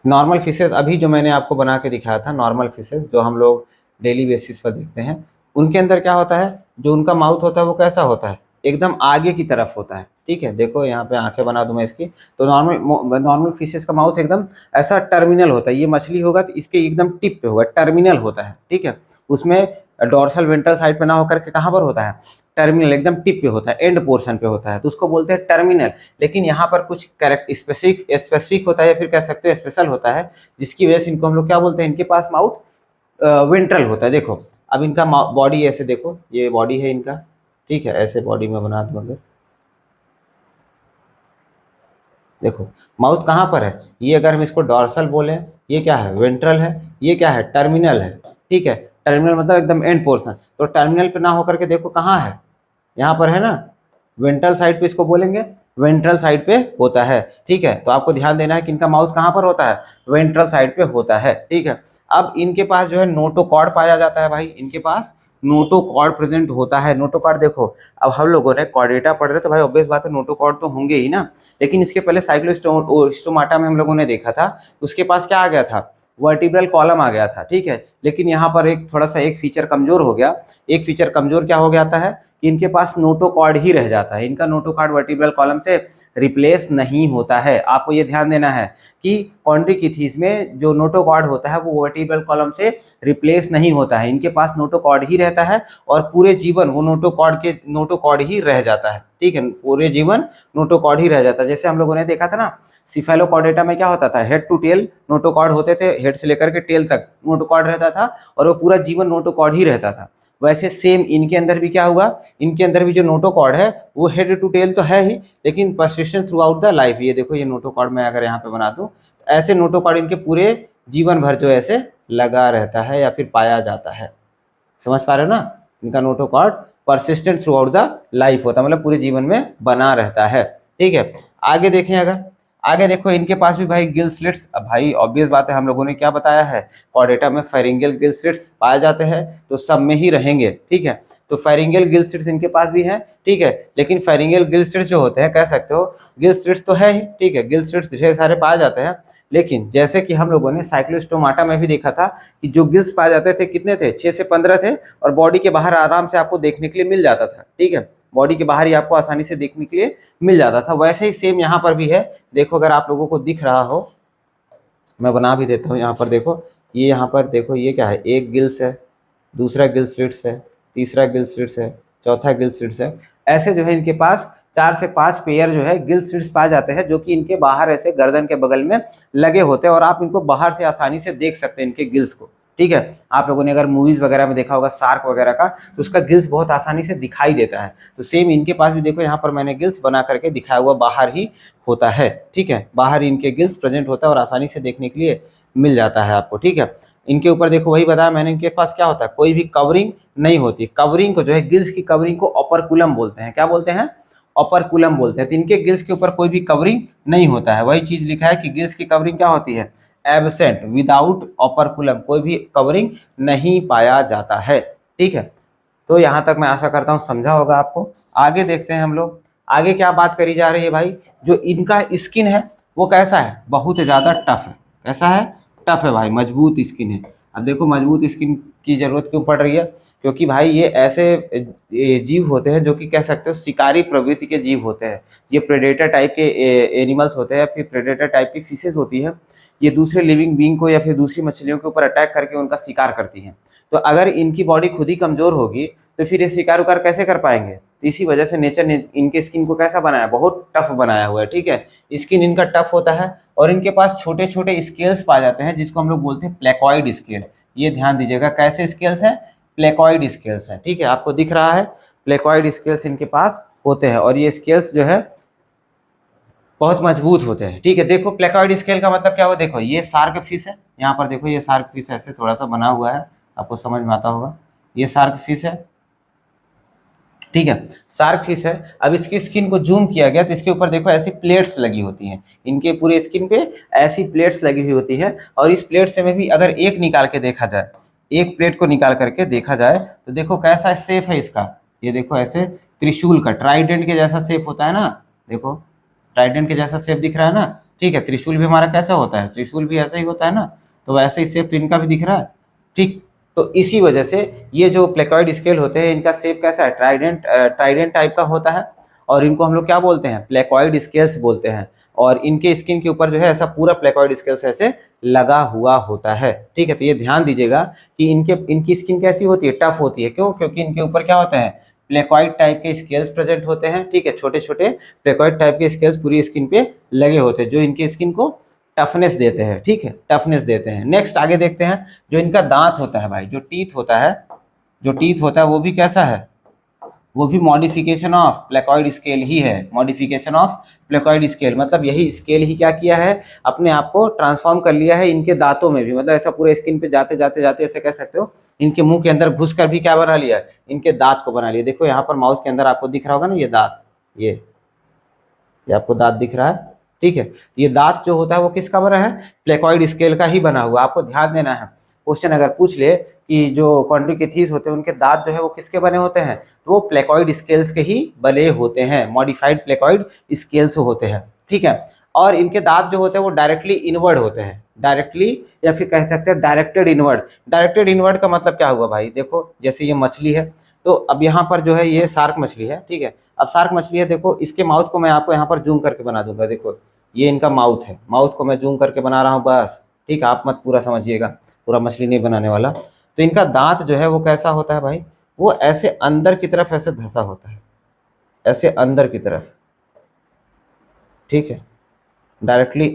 नॉर्मल फिशेस अभी जो मैंने आपको बना के दिखाया था, नॉर्मल फिशेस जो हम लोग डेली बेसिस पर देखते हैं, उनके अंदर क्या होता है, जो उनका माउथ होता है वो कैसा होता है, एकदम आगे की तरफ होता है, ठीक है। देखो यहाँ पे आंखें बना दूं मैं इसकी, तो नॉर्मल फिशेस का माउथ एकदम ऐसा टर्मिनल होता है। ये मछली होगा तो इसके एकदम टिप पे होगा, टर्मिनल होता है, ठीक है। उसमें डॉर्सल वेंट्रल साइड पे ना होकर के कहाँ पर होता है, टर्मिनल, एकदम टिप पे होता है, एंड पोर्शन पे होता है, तो उसको बोलते हैं टर्मिनल। लेकिन यहाँ पर कुछ करेक्ट स्पेसिफिक होता है, या फिर कह सकते हो स्पेशल होता है, जिसकी वजह से इनको हम लोग क्या बोलते हैं, इनके पास माउथ वेंट्रल होता है। देखो अब इनका बॉडी ऐसे देखो, ये बॉडी है इनका, ठीक है। ऐसे बॉडी में बना दूं अगर, देखो माउथ कहाँ पर है, ये अगर हम इसको डॉर्सल बोले, ये क्या है, वेंट्रल है, ये क्या है, टर्मिनल है, ठीक है। टर्मिनल मतलब एकदम एंड पोर्शन। तो टर्मिनल पे ना होकर के देखो कहाँ है, यहाँ पर है ना, वेंट्रल साइड पे इसको बोलेंगे, वेंट्रल साइड पे होता है, ठीक है। तो आपको ध्यान देना है कि इनका माउथ कहाँ पर होता है, वेंट्रल साइड पे होता है, ठीक है। अब इनके पास जो है नोटोकॉर्ड पाया जाता है भाई, इनके पास नोटोकॉर्ड प्रेजेंट होता है। नोटोकॉर्ड देखो, अब हम लोगों ने कॉर्डेटा पढ़ रहे तो भाई ऑब्वियस बात है नोटोकॉर्ड तो होंगे ही ना। लेकिन इसके पहले साइक्लोस्टोमाटा में हम लोगों ने देखा था, उसके पास क्या आ गया था, वर्टिब्रल कॉलम आ गया था, ठीक है। लेकिन यहाँ पर एक थोड़ा सा एक फीचर कमजोर हो गया। एक फीचर कमजोर क्या हो जाता है कि इनके पास नोटोकॉर्ड ही रह जाता है। इनका नोटोकॉर्ड वर्टिब्रल कॉलम से रिप्लेस नहीं होता है। आपको ये ध्यान देना है कि कॉन्ड्रिकिथिस में जो नोटोकॉर्ड होता है वो वर्टिब्रल कॉलम से रिप्लेस नहीं होता है। इनके पास नोटोकॉर्ड ही रहता है और पूरे जीवन वो नोटोकॉर्ड ही रह जाता है, ठीक है। पूरे जीवन नोटोकॉर्ड ही रह जाता है। जैसे हम लोगों ने देखा था ना, सिफेलोकॉर्डेटा में क्या होता था, हेड टू टेल नोटोकॉर्ड होते थे, हेड से लेकर के टेल तक नोटोकॉर्ड रहता था और वो पूरा जीवन नोटोकॉर्ड ही रहता था। वैसे सेम इनके अंदर भी क्या हुआ, इनके अंदर भी जो नोटोकॉर्ड है वो हेड टू टेल तो है ही, लेकिन persistent through out the life. ये देखो, ये नोटोकॉर्ड मैं अगर यहाँ पे बना दूं, ऐसे नोटोकॉर्ड इनके पूरे जीवन भर जो ऐसे लगा रहता है या फिर पाया जाता है। समझ पा रहे हो ना, इनका notochord persistent through out the life होता है, मतलब पूरे जीवन में बना रहता है, ठीक है। आगे देखें, अगर आगे देखो, इनके पास भी भाई गिल स्लिट्स, भाई ऑब्वियस बात है, हम लोगों ने क्या बताया है, कॉर्डेटा में फेरिंगियल गिल स्लिट्स पाए जाते हैं, तो सब में ही रहेंगे, ठीक है। तो फेरिंगियल गिल स्लिट्स इनके पास भी है, ठीक है। लेकिन फेरिंगियल गिल स्लिट्स जो होते हैं, कह सकते हो गिल स्लिट्स तो है ही, ठीक है, गिल स्लिट्स ढेर सारे पाए जाते हैं। लेकिन जैसे कि हम लोगों ने साइक्लोस्टोमाटा में भी देखा था कि जो गिल्स पाए जाते थे कितने थे, 6 से 15 थे, और बॉडी के बाहर आराम से आपको देखने के लिए मिल जाता था, ठीक है। बॉडी के बाहर ही आपको आसानी से देखने के लिए मिल जाता था। वैसे ही सेम यहाँ पर भी है। देखो अगर आप लोगों को दिख रहा हो, मैं बना भी देता हूँ, यहाँ पर देखो, ये यहाँ पर देखो, ये क्या है, एक गिल्स है, दूसरा गिल स्लिट्स है, तीसरा गिल स्लिट्स है, चौथा गिल स्लिट्स है। ऐसे जो है इनके पास 4 से 5 पेयर जो है गिल स्लिट्स पाए जाते हैं, जो कि इनके बाहर ऐसे गर्दन के बगल में लगे होते हैं और आप इनको बाहर से आसानी से देख सकते हैं इनके गिल्स को, ठीक है। आप लोगों ने अगर मूवीज वगैरह में देखा होगा शार्क वगैरह का, तो उसका गिल्स बहुत आसानी से दिखाई देता है। तो सेम इनके पास भी देखो, यहाँ पर मैंने गिल्स बना करके दिखाया हुआ, बाहर ही होता है, ठीक है। बाहर इनके गिल्स प्रेजेंट होता है और आसानी से देखने के लिए मिल जाता है आपको, ठीक है। इनके ऊपर देखो वही बताया मैंने, इनके पास क्या होता है, कोई भी कवरिंग नहीं होती। कवरिंग को जो है, गिल्स की कवरिंग को ओपर्कुलम बोलते हैं। क्या बोलते हैं? ओपर्कुलम बोलते हैं। तो इनके गिल्स के ऊपर कोई भी कवरिंग नहीं होता है। वही चीज लिखा है कि गिल्स की कवरिंग क्या होती है, एब्सेंट, विदाउट ओपर्कुलम, कोई भी कवरिंग नहीं पाया जाता है। ठीक है, तो यहाँ तक मैं आशा करता हूँ समझा होगा आपको। आगे देखते हैं हम लोग, आगे क्या बात करी जा रही है भाई। जो इनका स्किन है वो कैसा है, बहुत ज़्यादा टफ है। कैसा है? टफ है भाई, मजबूत स्किन है। अब देखो मजबूत स्किन की जरूरत क्यों पड़ रही है, क्योंकि भाई ये ऐसे जीव होते हैं जो कि कह सकते हो शिकारी प्रवृत्ति के जीव होते हैं। ये प्रेडेटर टाइप के एनिमल्स होते हैं, फिर प्रेडेटर टाइप की फिशेज होती हैं। ये दूसरे लिविंग बींग को या फिर दूसरी मछलियों के ऊपर अटैक करके उनका शिकार करती हैं। तो अगर इनकी बॉडी खुद ही कमजोर होगी तो फिर ये शिकार उकार कैसे कर पाएंगे। तो इसी वजह से नेचर ने इनके स्किन को कैसा बनाया, बहुत टफ बनाया हुआ है। ठीक है, स्किन इनका टफ होता है और इनके पास छोटे छोटे स्केल्स पाए जाते हैं जिसको हम लोग बोलते हैं प्लेकॉइड स्केल। ये ध्यान दीजिएगा, कैसे स्केल्स हैं, प्लेकॉइड स्केल्स हैं। ठीक है, आपको दिख रहा है प्लेकॉइड स्केल्स इनके पास होते हैं और ये स्केल्स जो है बहुत मजबूत होते हैं। ठीक है, देखो प्लेकॉइड स्केल का मतलब क्या हुआ, देखो ये शार्क फिश है, यहाँ पर देखो ये शार्क फिश ऐसे थोड़ा सा बना हुआ है, आपको समझ में आता होगा। ये शार्क फिश है, ठीक है, शार्क फिश है। अब इसकी स्किन को जूम किया गया तो इसके ऊपर देखो ऐसी प्लेट्स लगी होती हैं, इनके पूरे स्किन पे ऐसी प्लेट्स लगी हुई होती है। और इस प्लेट से में भी अगर एक निकाल के देखा जाए, एक प्लेट को निकाल करके देखा जाए तो देखो कैसा शेप है इसका। ये देखो ऐसे त्रिशूल का, ट्राइडेंट के जैसा शेप होता है ना, देखो ट्राइडेंट के जैसा शेप दिख रहा है ना। ठीक है, त्रिशूल भी हमारा कैसा होता है, त्रिशूल भी ऐसा ही होता है ना, तो वैसे ही शेप इनका भी दिख रहा है। ठीक, तो इसी वजह से ये जो प्लेकॉइड स्केल होते हैं इनका शेप कैसा है, ट्राइडेंट टाइप का होता है। और इनको हम लोग क्या बोलते हैं, प्लेकॉइड स्केल्स बोलते हैं। और इनके स्किन के ऊपर जो है ऐसा पूरा प्लेकॉइड स्केल्स ऐसे लगा हुआ होता है। ठीक है, तो ये ध्यान दीजिएगा कि इनकी स्किन कैसी होती है, टफ होती है। क्यों? क्योंकि इनके ऊपर क्या होता है, प्लेकॉइड टाइप के स्केल्स प्रेजेंट होते हैं। ठीक है, छोटे छोटे प्लेकॉइड टाइप के स्केल्स पूरी स्किन पे लगे होते हैं जो इनकी स्किन को टफनेस देते हैं। ठीक है, टफनेस देते हैं। नेक्स्ट आगे देखते हैं, जो इनका दांत होता है भाई, जो टीथ होता है, जो टीथ होता है वो भी कैसा है, वो भी मॉडिफिकेशन ऑफ प्लेकॉइड स्केल ही है। मॉडिफिकेशन ऑफ प्लेकॉइड स्केल मतलब यही स्केल ही क्या किया है, अपने आप को ट्रांसफॉर्म कर लिया है इनके दांतों में भी। मतलब ऐसा पूरे स्किन पे जाते जाते जाते ऐसे कह सकते हो, इनके मुंह के अंदर घुस कर भी क्या बना लिया है, इनके दांत को बना लिया। देखो यहाँ पर माउस के अंदर आपको दिख रहा होगा ना ये दांत, ये आपको दांत दिख रहा है। ठीक है, ये दांत जो होता है वो किसका बना है, प्लेकॉइड स्केल का ही बना हुआ। आपको ध्यान देना है, क्वेश्चन अगर पूछ ले कि जो कॉन्ड्रिकेथीस होते हैं उनके दांत जो है वो किसके बने होते हैं, तो वो प्लेकॉइड स्केल्स के ही बने होते हैं, मॉडिफाइड प्लेकॉइड स्केल्स होते हैं। ठीक है, और इनके दांत जो होते हैं वो डायरेक्टली इनवर्ड होते हैं, डायरेक्टली या फिर कह सकते हैं डायरेक्टेड इनवर्ड। डायरेक्टेड इनवर्ड का मतलब क्या हुआ भाई, देखो जैसे ये मछली है, तो अब यहाँ पर जो है ये शार्क मछली है। ठीक है, अब शार्क मछली है, देखो इसके माउथ को मैं आपको यहाँ पर जूम करके बना दूंगा। देखो ये इनका माउथ है, माउथ को मैं जूम करके बना रहा हूँ बस। ठीक है, आप मत पूरा समझिएगा, पूरा मछली नहीं बनाने वाला। तो इनका दांत जो है वो कैसा होता है भाई, वो ऐसे अंदर की तरफ ऐसे धंसा होता है, ऐसे अंदर की तरफ। ठीक है, डायरेक्टली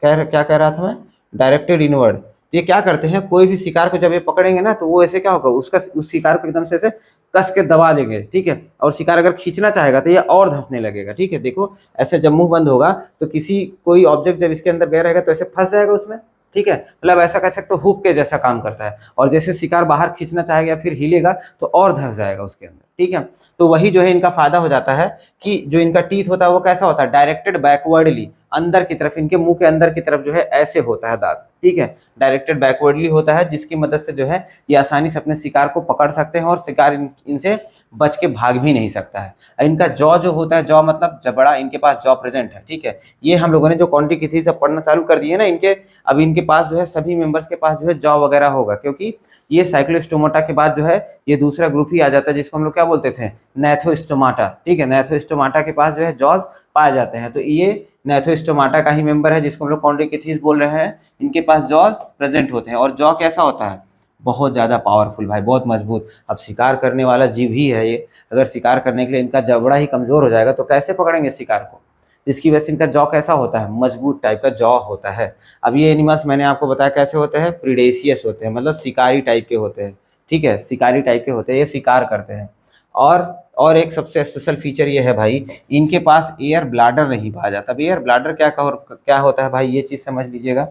क्या कह रहा था मैं, डायरेक्टेड इनवर्ड। तो ये क्या करते हैं, कोई भी शिकार को जब ये पकड़ेंगे ना तो वो ऐसे क्या होगा, उसका उस शिकार को एकदम से ऐसे कस के दबा देंगे। ठीक है, और शिकार अगर खींचना चाहेगा तो ये और धंसने लगेगा। ठीक है, देखो ऐसे जब मुंह बंद होगा तो किसी कोई ऑब्जेक्ट जब इसके अंदर गया रहेगा तो ऐसे फंस जाएगा उसमें। ठीक है, मतलब ऐसा कह सकते हो हुक के जैसा काम करता है। और जैसे शिकार बाहर खींचना चाहेगा या फिर हिलेगा तो और धंस जाएगा उसके अंदर। ठीक है, तो वही जो है इनका फायदा हो जाता है कि जो इनका टीथ होता है वो कैसा होता है, डायरेक्टेड बैकवर्डली, अंदर की तरफ, इनके मुंह के अंदर की तरफ जो है ऐसे होता है दांत। ठीक है, डायरेक्टेड बैकवर्डली होता है, जिसकी मदद से जो है ये आसानी से अपने शिकार को पकड़ सकते हैं और शिकार इनसे बच के भाग भी नहीं सकता है। इनका जॉ जो होता है, जॉ मतलब जबड़ा, इनके पास जॉ प्रेजेंट है। ठीक है, ये हम लोगों ने जो कॉन्टिकिथी से पढ़ना चालू कर दिए ना इनके, अब इनके पास जो है सभी मेंबर्स के पास जो है जॉ वगैरह होगा, क्योंकि ये साइक्लोस्टोमाटा के बाद जो है ये दूसरा ग्रुप ही आ जाता है जिसको हम लोग क्या बोलते थे, नैथोस्टोमाटा। ठीक है, नैथोस्टोमाटा के पास जो है जॉज पाए जाते हैं। तो ये नैथोस्टोमाटा का ही मेंबर है जिसको हम लोग कॉन्ड्रिकिथीस बोल रहे हैं। इनके पास जॉज प्रेजेंट होते हैं और जॉ कैसा होता है, बहुत ज़्यादा पावरफुल भाई, बहुत मजबूत। अब शिकार करने वाला जीव ही है ये, अगर शिकार करने के लिए इनका जबड़ा ही कमजोर हो जाएगा तो कैसे पकड़ेंगे शिकार को। इसकी वजह से इनका जॉ कैसा होता है, मजबूत टाइप का जॉ होता है। अब ये एनिमल्स मैंने आपको बताया कैसे होते हैं, प्रीडेशियस होते हैं, मतलब शिकारी टाइप के होते हैं। ठीक है, शिकारी टाइप के होते हैं, ये शिकार करते हैं। और एक सबसे स्पेशल फीचर ये है भाई, इनके पास एयर ब्लाडर नहीं पाया जाता। अब एयर ब्लाडर क्या होता है भाई, ये चीज़ समझ लीजिएगा।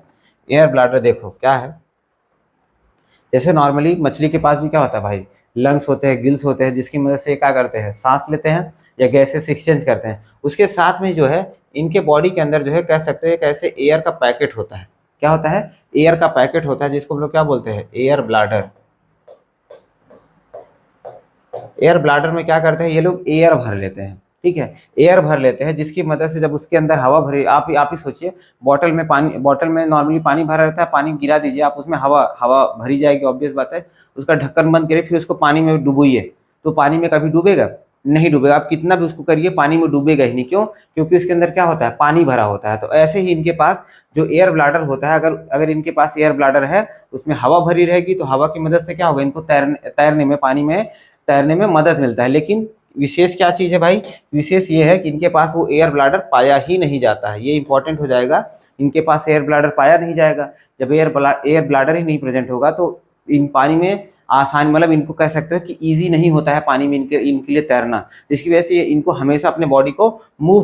एयर ब्लाडर देखो क्या है, जैसे नॉर्मली मछली के पास भी क्या होता है भाई, लंग्स होते हैं, गिल्स होते हैं, जिसकी मदद से ये क्या करते हैं, सांस लेते हैं या गैसेस एक्सचेंज करते हैं। उसके साथ में जो है इनके बॉडी के अंदर जो है कह सकते हैं एक ऐसे एयर का पैकेट होता है। क्या होता है, एयर का पैकेट होता है, जिसको हम लोग क्या बोलते हैं, एयर ब्लाडर। एयर ब्लाडर में क्या करते हैं ये लोग, एयर भर लेते हैं। ठीक है, एयर भर लेते हैं, जिसकी मदद से जब उसके अंदर हवा भरी, आप ही सोचिए, बॉटल में पानी, बॉटल में नॉर्मली पानी भरा रहता है, पानी गिरा दीजिए आप, उसमें हवा हवा भरी जाएगी, ऑब्वियस बात है। उसका ढक्कन बंद करिए, फिर उसको पानी में डुबोइए, तो पानी में कभी डूबेगा नहीं, डूबेगा। आप कितना भी उसको करिए, पानी में डूबेगा ही नहीं। क्यों? क्योंकि उसके अंदर क्या होता है, पानी भरा होता है। तो ऐसे ही इनके पास जो एयर ब्लाडर होता है, अगर अगर इनके पास एयर ब्लाडर है, उसमें हवा भरी रहेगी, तो हवा की मदद से क्या होगा, इनको तैरने में, पानी में तैरने में मदद मिलता है। लेकिन विशेष क्या चीज़ है भाई, विशेष ये है कि इनके पास वो एयर ब्लाडर पाया ही नहीं जाता है। ये इंपॉर्टेंट हो जाएगा, इनके पास एयर ब्लाडर पाया नहीं जाएगा। जब एयर ब्लाडर ही नहीं प्रेजेंट होगा, तो इन पानी में आसान, मतलब इनको कह सकते हो कि ईजी नहीं होता है पानी में इनके लिए तैरना। जिसकी वजह से इनको हमेशा अपने बॉडी को मूव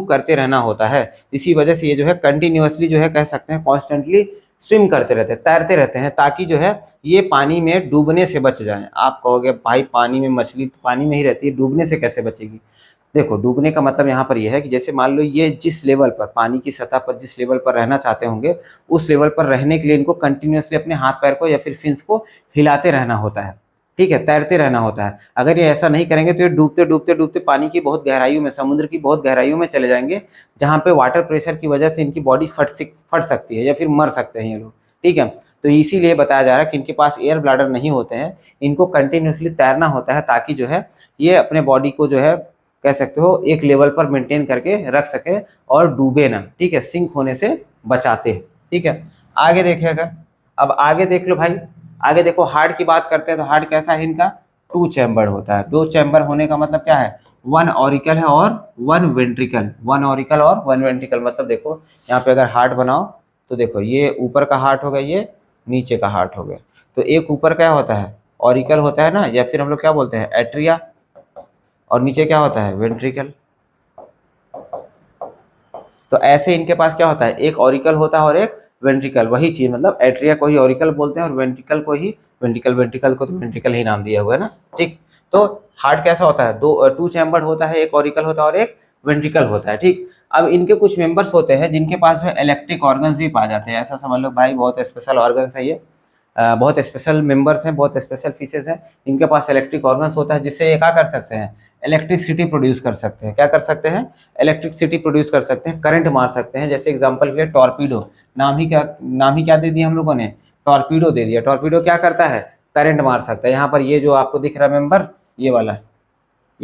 करते रहना होता है। इसी वजह से ये जो है कंटिन्यूअसली जो है कह सकते हैं कॉन्स्टेंटली स्विम करते रहते हैं, तैरते रहते हैं, ताकि जो है ये पानी में डूबने से बच जाएं। आप कहोगे भाई पानी में मछली तो पानी में ही रहती है, डूबने से कैसे बचेगी? देखो, डूबने का मतलब यहाँ पर यह है कि जैसे मान लो ये जिस लेवल पर, पानी की सतह पर जिस लेवल पर रहना चाहते होंगे, उस लेवल पर रहने के लिए इनको कंटिन्यूअसली अपने हाथ पैर को या फिर फिन्स को हिलाते रहना होता है। ठीक है, तैरते रहना होता है। अगर ये ऐसा नहीं करेंगे तो ये डूबते डूबते डूबते पानी की बहुत गहराइयों में, समुद्र की बहुत गहराइयों में चले जाएंगे, जहाँ पे वाटर प्रेशर की वजह से इनकी बॉडी फट सकती है या फिर मर सकते हैं ये लोग। ठीक है, तो इसीलिए बताया जा रहा है कि इनके पास एयर ब्लाडर नहीं होते हैं, इनको कंटिन्यूअसली तैरना होता है, ताकि जो है ये अपने बॉडी को जो है कह सकते हो एक लेवल पर मेंटेन करके रख सके और डूबे ना। ठीक है, सिंक होने से बचाते हैं। ठीक है, आगे देखिए, अगर अब आगे देख लो भाई, आगे देखो, हार्ट की बात करते हैं तो हार्ट कैसा है इनका, 2 चैम्बर होता है। 2 चैम्बर होने का मतलब क्या है, 1 ऑरिकल है और 1 वेंट्रिकल। 1 ऑरिकल और 1 वेंट्रिकल, मतलब देखो यहाँ पे अगर हार्ट बनाओ तो देखो, ये ऊपर का हार्ट हो गया, ये नीचे का हार्ट हो गया। तो एक ऊपर क्या होता है, ऑरिकल होता है ना, या फिर हम लोग क्या बोलते हैं, एट्रिया, और नीचे क्या होता है, वेंट्रिकल। तो ऐसे इनके पास क्या होता है, एक ऑरिकल होता है और एक वेंट्रिकल। वही चीज, मतलब एट्रिया को ही ऑरिकल बोलते हैं और वेंट्रिकल को ही वेंट्रिकल। वेंट्रिकल को तो वेंट्रिकल ही नाम दिया हुआ है ना। ठीक, तो हार्ट कैसा होता है, 2 चैम्बर होता है, एक ऑरिकल होता है और एक वेंट्रिकल होता है। ठीक, अब इनके कुछ मेंबर्स होते हैं जिनके पास जो है इलेक्ट्रिक ऑर्गन्स भी पाए जाते हैं। ऐसा समझ लो भाई, बहुत स्पेशल ऑर्गन्स है ये, बहुत स्पेशल मेंबर्स हैं, बहुत स्पेशल फीचर्स हैं। इनके पास इलेक्ट्रिक ऑर्गन्स होता है, जिससे ये क्या कर सकते हैं, इलेक्ट्रिसिटी प्रोड्यूस कर सकते हैं। क्या कर सकते हैं, इलेक्ट्रिसिटी प्रोड्यूस कर सकते हैं, करंट मार सकते हैं। जैसे एग्जांपल के लिए टॉर्पीडो, नाम ही क्या दे दिया हम लोगों ने, टॉर्पीडो दे दिया। टॉर्पीडो क्या करता है, करंट मार सकता है। यहाँ पर ये जो आपको दिख रहा है मेंबर, ये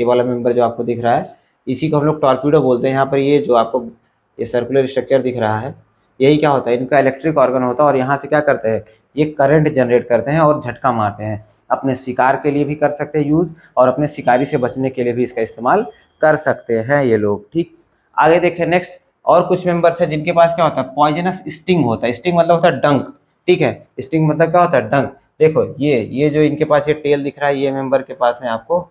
वाला मेंबर जो आपको दिख रहा है, इसी को हम लोग टॉर्पीडो बोलते हैं। यहाँ पर ये जो आपको ये सर्कुलर स्ट्रक्चर दिख रहा है, यही क्या होता है, इनका इलेक्ट्रिक ऑर्गन होता है। और यहाँ से क्या करते हैं, ये करंट जनरेट करते हैं और झटका मारते हैं। अपने शिकार के लिए भी कर सकते हैं यूज़, और अपने शिकारी से बचने के लिए भी इसका इस्तेमाल कर सकते हैं ये लोग। ठीक, आगे देखें नेक्स्ट, और कुछ मेंबर्स हैं जिनके पास क्या होता है, पॉइजनस स्टिंग होता है। स्टिंग मतलब होता है डंक। ठीक है, स्टिंग मतलब क्या होता है, डंक। देखो ये जो इनके पास ये टेल दिख रहा है, ये मेंबर के पास में आपको,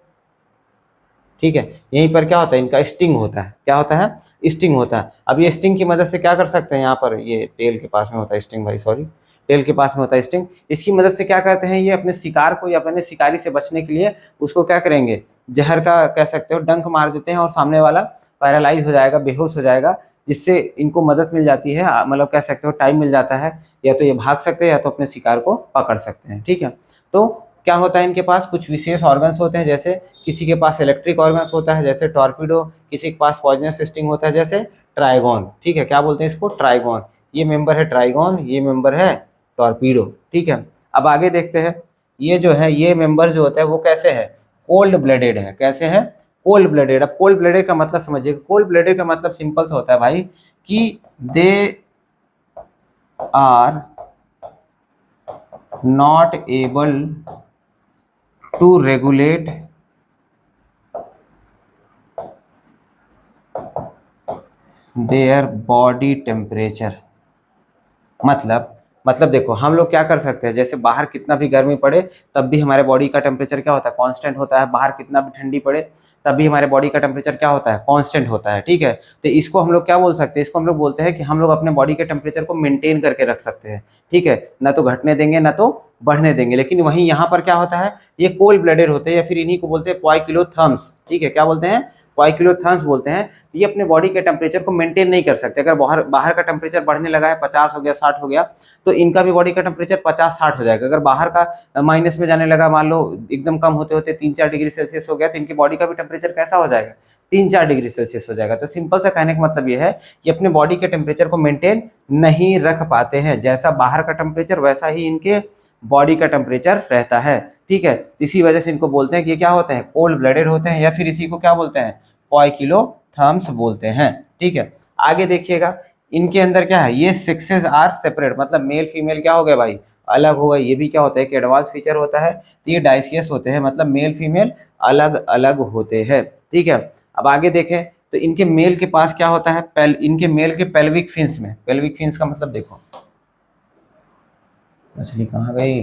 ठीक है, यहीं पर क्या होता है, इनका स्टिंग होता है। क्या होता है, स्टिंग होता है। अब ये स्टिंग की मदद से क्या कर सकते हैं, यहाँ पर ये टेल के पास में होता है स्टिंग, भाई सॉरी, टेल के पास में होता है स्टिंग। इसकी मदद से क्या करते हैं, ये अपने शिकार को या अपने शिकारी से बचने के लिए उसको क्या करेंगे, जहर का कह सकते हो डंक मार देते हैं, और सामने वाला पैरालाइज हो जाएगा, बेहोश हो जाएगा, जिससे इनको मदद मिल जाती है, मतलब कह सकते हो टाइम मिल जाता है। या तो ये भाग सकते हैं या तो अपने शिकार को पकड़ सकते हैं। ठीक है, तो क्या होता है, इनके पास कुछ विशेष ऑर्गन्स होते हैं। जैसे किसी के पास इलेक्ट्रिक ऑर्गन्स होता है जैसे टॉर्पीडो, किसी के पास पॉइजनस स्टिंग होता है जैसे ट्राइगोन। ठीक है, क्या बोलते हैं इसको, ट्राइगोन। ये मेंबर है ट्राइगोन, ये मेंबर है टॉर्पीडो। ठीक है, अब आगे देखते हैं, ये जो है ये मेंबर जो होता है वो कैसे है, कोल्ड ब्लडेड है। कैसे है, कोल्ड ब्लडेड। अब कोल्ड ब्लडेड का मतलब समझिए, कोल्ड ब्लडेड का मतलब सिंपल सा होता है भाई, कि they are not able to regulate their body temperature. मतलब मतलब देखो हम लोग क्या कर सकते हैं, जैसे बाहर कितना भी गर्मी पड़े तब भी हमारे बॉडी का टेम्परेचर क्या होता है, कांस्टेंट होता है। बाहर कितना भी ठंडी पड़े तब भी हमारे बॉडी का टेम्परेचर क्या होता है, कांस्टेंट होता है। ठीक है, तो इसको हम लोग क्या बोल सकते हैं, इसको हम लोग बोलते हैं कि हम लोग अपने बॉडी के टेम्परेचर को मेंटेन करके रख सकते हैं। ठीक है, ना तो घटने देंगे ना तो बढ़ने देंगे। लेकिन वहीं यहाँ पर क्या होता है, ये कोल्ड ब्लडेड होते हैं या फिर इन्हीं को बोलते हैं पोइकिलोथर्म्स। ठीक है, क्या बोलते हैं, पोइकिलोथर्म्स बोलते हैं। ये अपने बॉडी के टेम्परेचर को मेंटेन नहीं कर सकते। अगर बाहर बाहर का टेम्परेचर बढ़ने लगा है, 50 हो गया, 60 हो गया, तो इनका भी बॉडी का टेम्परेचर 50-60 हो जाएगा। अगर बाहर का माइनस में जाने लगा, मान लो एकदम कम होते होते 3-4 डिग्री सेल्सियस हो गया, तो इनकी बॉडी का भी टेम्परेचर कैसा हो जाएगा, 3-4 डिग्री सेल्सियस हो जाएगा। तो सिंपल सा कहने का मतलब ये है कि अपने बॉडी के टेम्परेचर को मेंटेन नहीं रख पाते हैं। जैसा बाहर का टेम्परेचर वैसा ही इनके बॉडी का टेम्परेचर रहता है। ठीक है, इसी वजह से इनको बोलते हैं कि ये क्या होते हैं, कोल्ड ब्लडेड होते हैं, या फिर इसी को क्या बोलते हैं, पोइकिलोथर्म्स बोलते हैं। ठीक है, आगे देखिएगा, इनके अंदर क्या है, ये सेक्सेस आर सेपरेट, मतलब मेल फीमेल क्या हो गए भाई, अलग हो गए। ये भी क्या होता है कि एडवांस फीचर होता है। तो ये डाइसियस होते हैं, मतलब मेल फीमेल अलग अलग होते हैं। ठीक है, अब आगे देखें तो इनके मेल के पास क्या होता है, इनके मेल के पेल्विक फिन्स में, पेल्विक फिन्स का मतलब देखो, मछली कहाँ गई,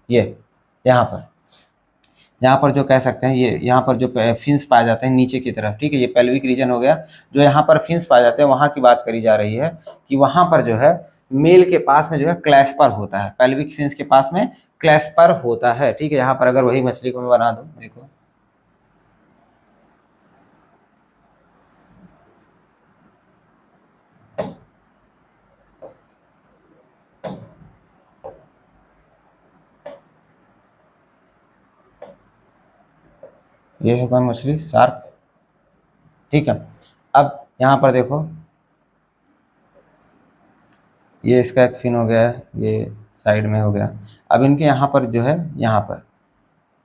ये यहाँ पर जो कह सकते हैं, ये यहाँ पर जो फिन्स पाए जाते हैं नीचे की तरफ। ठीक है, ये पेल्विक रीजन हो गया। जो यहाँ पर फिन्स पाए जाते हैं वहाँ की बात करी जा रही है कि वहाँ पर जो है मेल के पास में जो है क्लैस्पर होता है, पेल्विक फिन्स के पास में क्लैस्पर होता है। ठीक है, यहाँ पर अगर वही मछली को मैं बना दूँ, देखो ये होगा मछली शार्क। ठीक है, अब यहाँ पर देखो, ये इसका एक फिन हो गया है, ये साइड में हो गया। अब इनके यहाँ पर जो है, यहाँ पर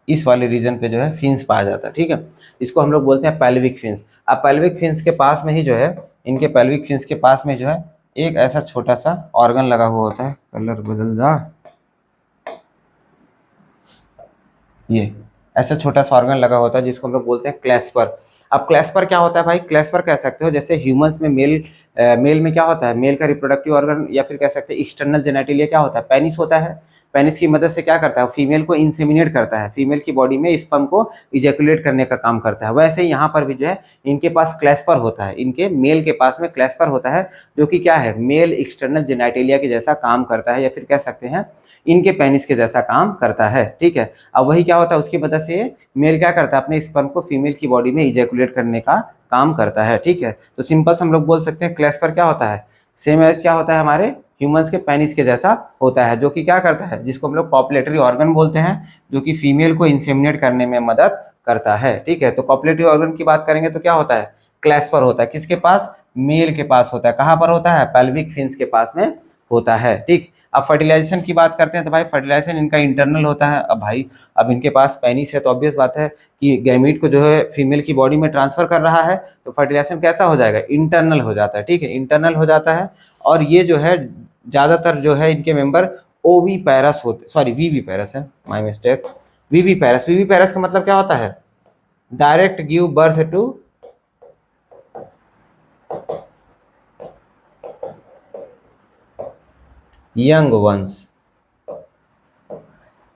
इस वाले रीजन पे जो है फिन्स पाया जाता है। ठीक है, इसको हम लोग बोलते हैं पेल्विक फिन्स। अब पेल्विक फिन्स के पास में ही जो है, इनके पेल्विक फिन्स के पास में जो है एक ऐसा छोटा सा ऑर्गन लगा हुआ होता है, कलर बदल जा, ये ऐसा छोटा सा ऑर्गन लगा होता है जिसको हम लोग बोलते हैं क्लैस्पर। अब क्लैस्पर क्या होता है भाई, क्लैस्पर कह सकते हो जैसे ह्यूमंस में मेल में क्या होता है, मेल का रिप्रोडक्टिव ऑर्गन या फिर कह सकते हैं एक्सटर्नल जेनेटिलिया क्या होता है, पेनिस होता है। पेनिस की मदद से क्या करता है, फीमेल को इंसेमिनेट करता है, फीमेल की बॉडी में स्पर्म को इजैकुलेट करने का काम करता है। वैसे ही यहाँ पर भी जो है इनके पास क्लैस्पर होता है, इनके मेल के पास में क्लैस्पर होता है, जो कि क्या है, मेल एक्सटर्नल जेनेटिलिया के जैसा काम करता है, या फिर कह सकते हैं इनके पेनिस के जैसा काम करता है। ठीक है, अब वही क्या होता है, उसकी मदद से मेल क्या करता है, अपने स्पर्म को फीमेल की बॉडी में इजैकुलेट करने का काम करता है। ठीक है, तो सिंपल से हम लोग बोल सकते हैं क्लैस्पर क्या होता है, सेम एज क्या होता है, हमारे ह्यूमंस के पेनिस के जैसा होता है, जो कि क्या करता है, जिसको हम लोग कॉपुलेटरी ऑर्गन बोलते हैं, जो कि फीमेल को इंसेमिनेट करने में मदद करता है। ठीक है, तो कॉपुलेटरी ऑर्गन की बात करेंगे तो क्या होता है, क्लैस्पर होता है, किसके पास, मेल के पास होता है। कहाँ पर होता है, पेल्विक फिन्स के पास में होता है। ठीक, अब फर्टिलाइजेशन की बात करते हैं तो भाई फर्टिलाइजेशन इनका इंटरनल होता है। अब भाई अब इनके पास पेनिस है तो ऑब्वियस बात है कि गैमीट को जो है फीमेल की बॉडी में ट्रांसफर कर रहा है, तो फर्टिलाइजेशन कैसा हो जाएगा, इंटरनल हो जाता है। ठीक है, इंटरनल हो जाता है। और ये जो है ज़्यादातर जो है इनके मेंबर ओवी पैरस होते, सॉरी वीवी पैरस है, माय मिस्टेक, वीवी पैरस। वीवी पैरस का मतलब क्या होता है, direct give birth to young ones,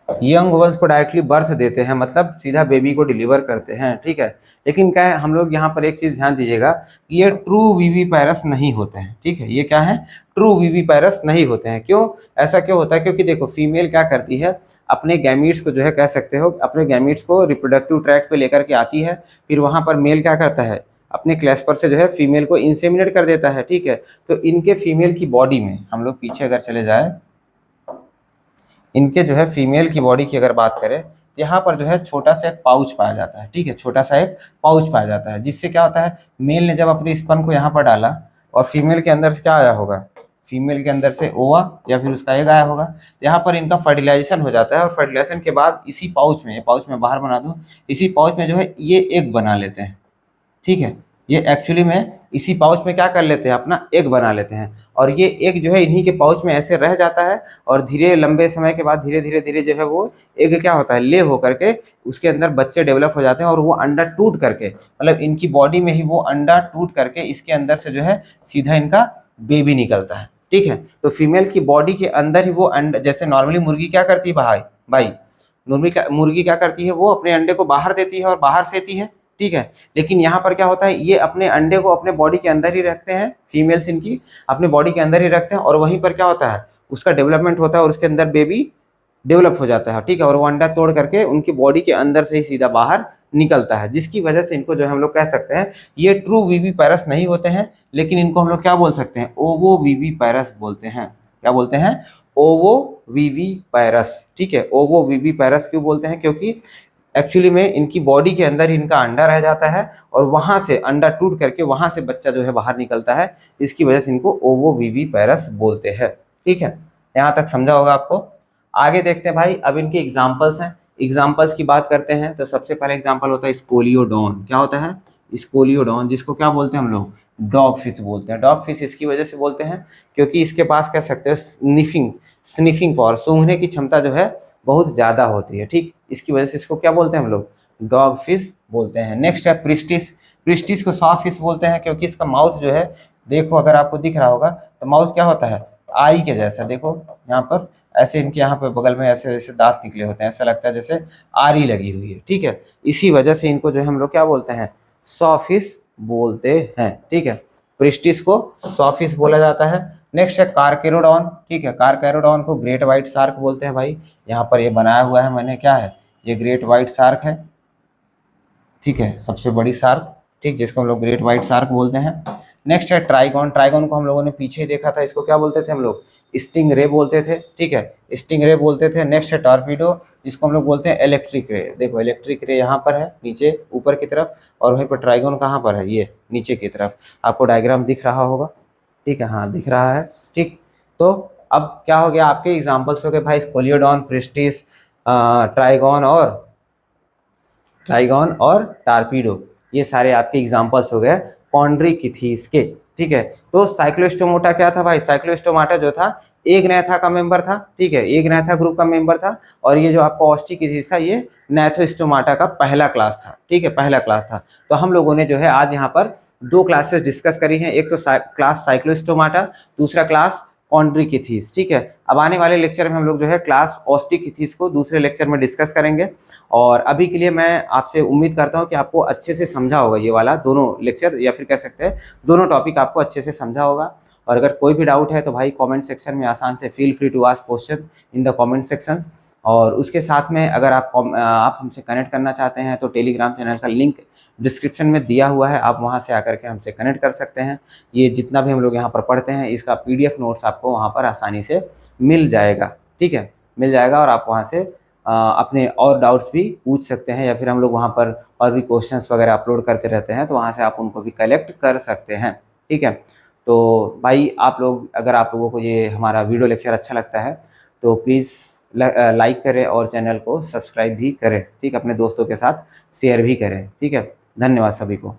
young ones को डायरेक्टली बर्थ देते हैं, मतलब सीधा बेबी को डिलीवर करते हैं। ठीक है, लेकिन क्या है, हम लोग यहाँ पर एक चीज़ ध्यान दीजिएगा कि ये ट्रू वीवी पैरस नहीं होते हैं। ठीक है, ये क्या है, ट्रू वीवी पैरस नहीं होते हैं। क्यों, ऐसा क्यों होता है, क्योंकि देखो फीमेल क्या करती है, अपने गैमीट्स को जो है कह सकते हो, अपने गैमीट्स को रिप्रोडक्टिव ट्रैक्ट पे लेकर के आती है, फिर वहाँ पर मेल क्या करता है, अपने क्लैस्पर से जो है फीमेल को इंसेमिनेट कर देता है। ठीक है, तो इनके फीमेल की बॉडी में हम लोग पीछे अगर चले जाए, इनके जो है फीमेल की बॉडी की अगर बात करें तो यहाँ पर जो है छोटा सा एक पाउच पाया जाता है। ठीक है, छोटा सा एक पाउच पाया जाता है, जिससे क्या होता है, मेल ने जब अपने स्पर्म को यहाँ पर डाला और फीमेल के अंदर से क्या आया होगा, फीमेल के अंदर से ओवा या फिर उसका एग आया होगा, तो यहाँ पर इनका फर्टिलाइजेशन हो जाता है। और फर्टिलाइजेशन के बाद इसी पाउच में, ये पाउच में बाहर बना दूँ, इसी पाउच में जो है ये एग बना लेते हैं। ठीक है, ये एक्चुअली में इसी पाउच में क्या कर लेते हैं, अपना एग बना लेते हैं। और ये एग जो है इन्हीं के पाउच में ऐसे रह जाता है, और धीरे लंबे समय के बाद धीरे धीरे धीरे जो है वो एग क्या होता है, ले हो करके उसके अंदर बच्चे डेवलप हो जाते हैं, और वो अंडा टूट करके, मतलब इनकी बॉडी में ही वो अंडा टूट करके इसके अंदर से जो है सीधा इनका बेबी निकलता है। ठीक है। तो फीमेल की बॉडी के अंदर ही वो अंडा, जैसे नॉर्मली मुर्गी क्या करती है भाई भाई मुर्गी क्या करती है, वो अपने अंडे को बाहर देती है और बाहर सेती है, ठीक है। लेकिन यहाँ पर क्या होता है, ये अपने अंडे को अपने बॉडी के अंदर ही रखते हैं, फीमेल्स इनकी अपने बॉडी के अंदर ही रखते हैं, और वहीं पर क्या होता है, उसका डेवलपमेंट होता है और उसके अंदर बेबी डेवलप हो जाता है, ठीक है। और वो अंडा तोड़ करके उनकी बॉडी के अंदर से ही सीधा बाहर निकलता है, जिसकी वजह से इनको जो है हम लोग कह सकते हैं ये ट्रू विविपैरस नहीं होते हैं, लेकिन इनको हम लोग क्या बोल सकते हैं, ओवो विविपैरस बोलते हैं। क्या बोलते हैं, ओवो विविपैरस, ठीक है। ओवो विविपैरस क्यों बोलते हैं, क्योंकि एक्चुअली में इनकी बॉडी के अंदर ही इनका अंडा रह जाता है और वहां से अंडा टूट करके वहां से बच्चा जो है बाहर निकलता है, इसकी वजह से इनको ओवो विविपैरस बोलते हैं, ठीक है। यहाँ तक समझा होगा आपको। आगे देखते हैं भाई, अब इनके एग्जाम्पल्स हैं। एग्जाम्पल्स की बात करते हैं तो सबसे पहला एग्जाम्पल होता है स्कोलियोडॉन। क्या होता है, स्कोलियोडॉन, जिसको क्या बोलते हैं हम लोग, डॉग फिश बोलते हैं। डॉग फिश इसकी वजह से बोलते हैं क्योंकि इसके पास कह सकते हो स्निफिंग पावर, सूंघने की क्षमता जो है बहुत ज़्यादा होती है, ठीक। इसकी वजह से इसको क्या बोलते हैं हम लोग, डॉग फिश बोलते हैं। नेक्स्ट है प्रिस्टिस। प्रिस्टिस को सॉ फिश बोलते हैं क्योंकि इसका माउथ जो है, देखो अगर आपको दिख रहा होगा तो माउथ क्या होता है, आई के जैसा। देखो यहाँ पर ऐसे इनके यहाँ पे बगल में ऐसे ऐसे दांत निकले होते हैं, ऐसा लगता है जैसे आरी लगी हुई है, ठीक है। इसी वजह से इनको जो है हम लोग क्या बोलते हैं, सॉ फिश बोलते हैं, ठीक है। प्रिस्टिस को सॉ फिश बोला जाता है। नेक्स्ट है कार्केरोडॉन, ठीक है। कार्केरोडॉन को ग्रेट व्हाइट शार्क बोलते हैं भाई। यहाँ पर ये बनाया हुआ है मैंने, क्या है ये, ग्रेट व्हाइट शार्क है, ठीक है, सबसे बड़ी शार्क, ठीक, जिसको हम लोग ग्रेट व्हाइट शार्क बोलते हैं। नेक्स्ट है ट्राइगॉन। ट्राइगॉन को हम लोगों ने पीछे ही देखा था, इसको क्या बोलते थे हम लोग, स्टिंग रे बोलते थे, ठीक है, स्टिंग रे बोलते थे। नेक्स्ट है टॉर्पीडो, जिसको हम लोग बोलते हैं इलेक्ट्रिक रे। देखो इलेक्ट्रिक रे यहाँ पर है नीचे ऊपर की तरफ, और वहीं पर ट्राइगॉन कहाँ पर है, ये नीचे की तरफ। आपको डायग्राम दिख रहा होगा, ठीक है, हाँ दिख रहा है, ठीक। तो अब क्या हो गया, आपके एग्जाम्पल्स हो गए भाई, स्कोलियोडॉन, प्रिस्टिस, ट्राइगॉन और टारपीडो, ये सारे आपके एग्जाम्पल्स हो गए कॉन्ड्रिकिथीस के, ठीक है। तो साइक्लोस्टोमोटा क्या था भाई, साइक्लोस्टोमाटा जो था एक नैथा का मेंबर था, ठीक है, एक नैथा ग्रुप का मेंबर था। और ये जो आपका ऑस्टिकिथीस था, ये नैथोस्टोमाटा का पहला क्लास था, ठीक है, पहला क्लास था। तो हम लोगों ने जो है आज यहाँ पर दो क्लासेस डिस्कस करी हैं, एक तो क्लास साइक्लोस्टोमाटा, दूसरा क्लास कॉन्ड्रिकिथीस, ठीक है। अब आने वाले लेक्चर में हम लोग जो है क्लास ऑस्टिकिथीस को दूसरे लेक्चर में डिस्कस करेंगे। और अभी के लिए मैं आपसे उम्मीद करता हूं कि आपको अच्छे से समझा होगा ये वाला दोनों लेक्चर, या फिर कह सकते हैं दोनों टॉपिक आपको अच्छे से समझा होगा। और अगर कोई भी डाउट है तो भाई कमेंट सेक्शन में आसान से feel free to ask question in the comment sections. और उसके साथ में अगर आप हमसे कनेक्ट करना चाहते हैं तो टेलीग्राम चैनल का लिंक डिस्क्रिप्शन में दिया हुआ है, आप वहां से आकर के हमसे कनेक्ट कर सकते हैं। ये जितना भी हम लोग यहाँ पर पढ़ते हैं इसका PDF नोट्स आपको वहाँ पर आसानी से मिल जाएगा, ठीक है, मिल जाएगा। और आप वहाँ से अपने और डाउट्स भी पूछ सकते हैं, या फिर हम लोग वहाँ पर और भी क्वेश्चंस वगैरह अपलोड करते रहते हैं, तो वहाँ से आप उनको भी कलेक्ट कर सकते हैं, ठीक है। तो भाई आप लोग, अगर आप लोगों को ये हमारा वीडियो लेक्चर अच्छा लगता है तो प्लीज़ लाइक करें और चैनल को सब्सक्राइब भी करें, ठीक, अपने दोस्तों के साथ शेयर भी करें, ठीक है। धन्यवाद सभी को।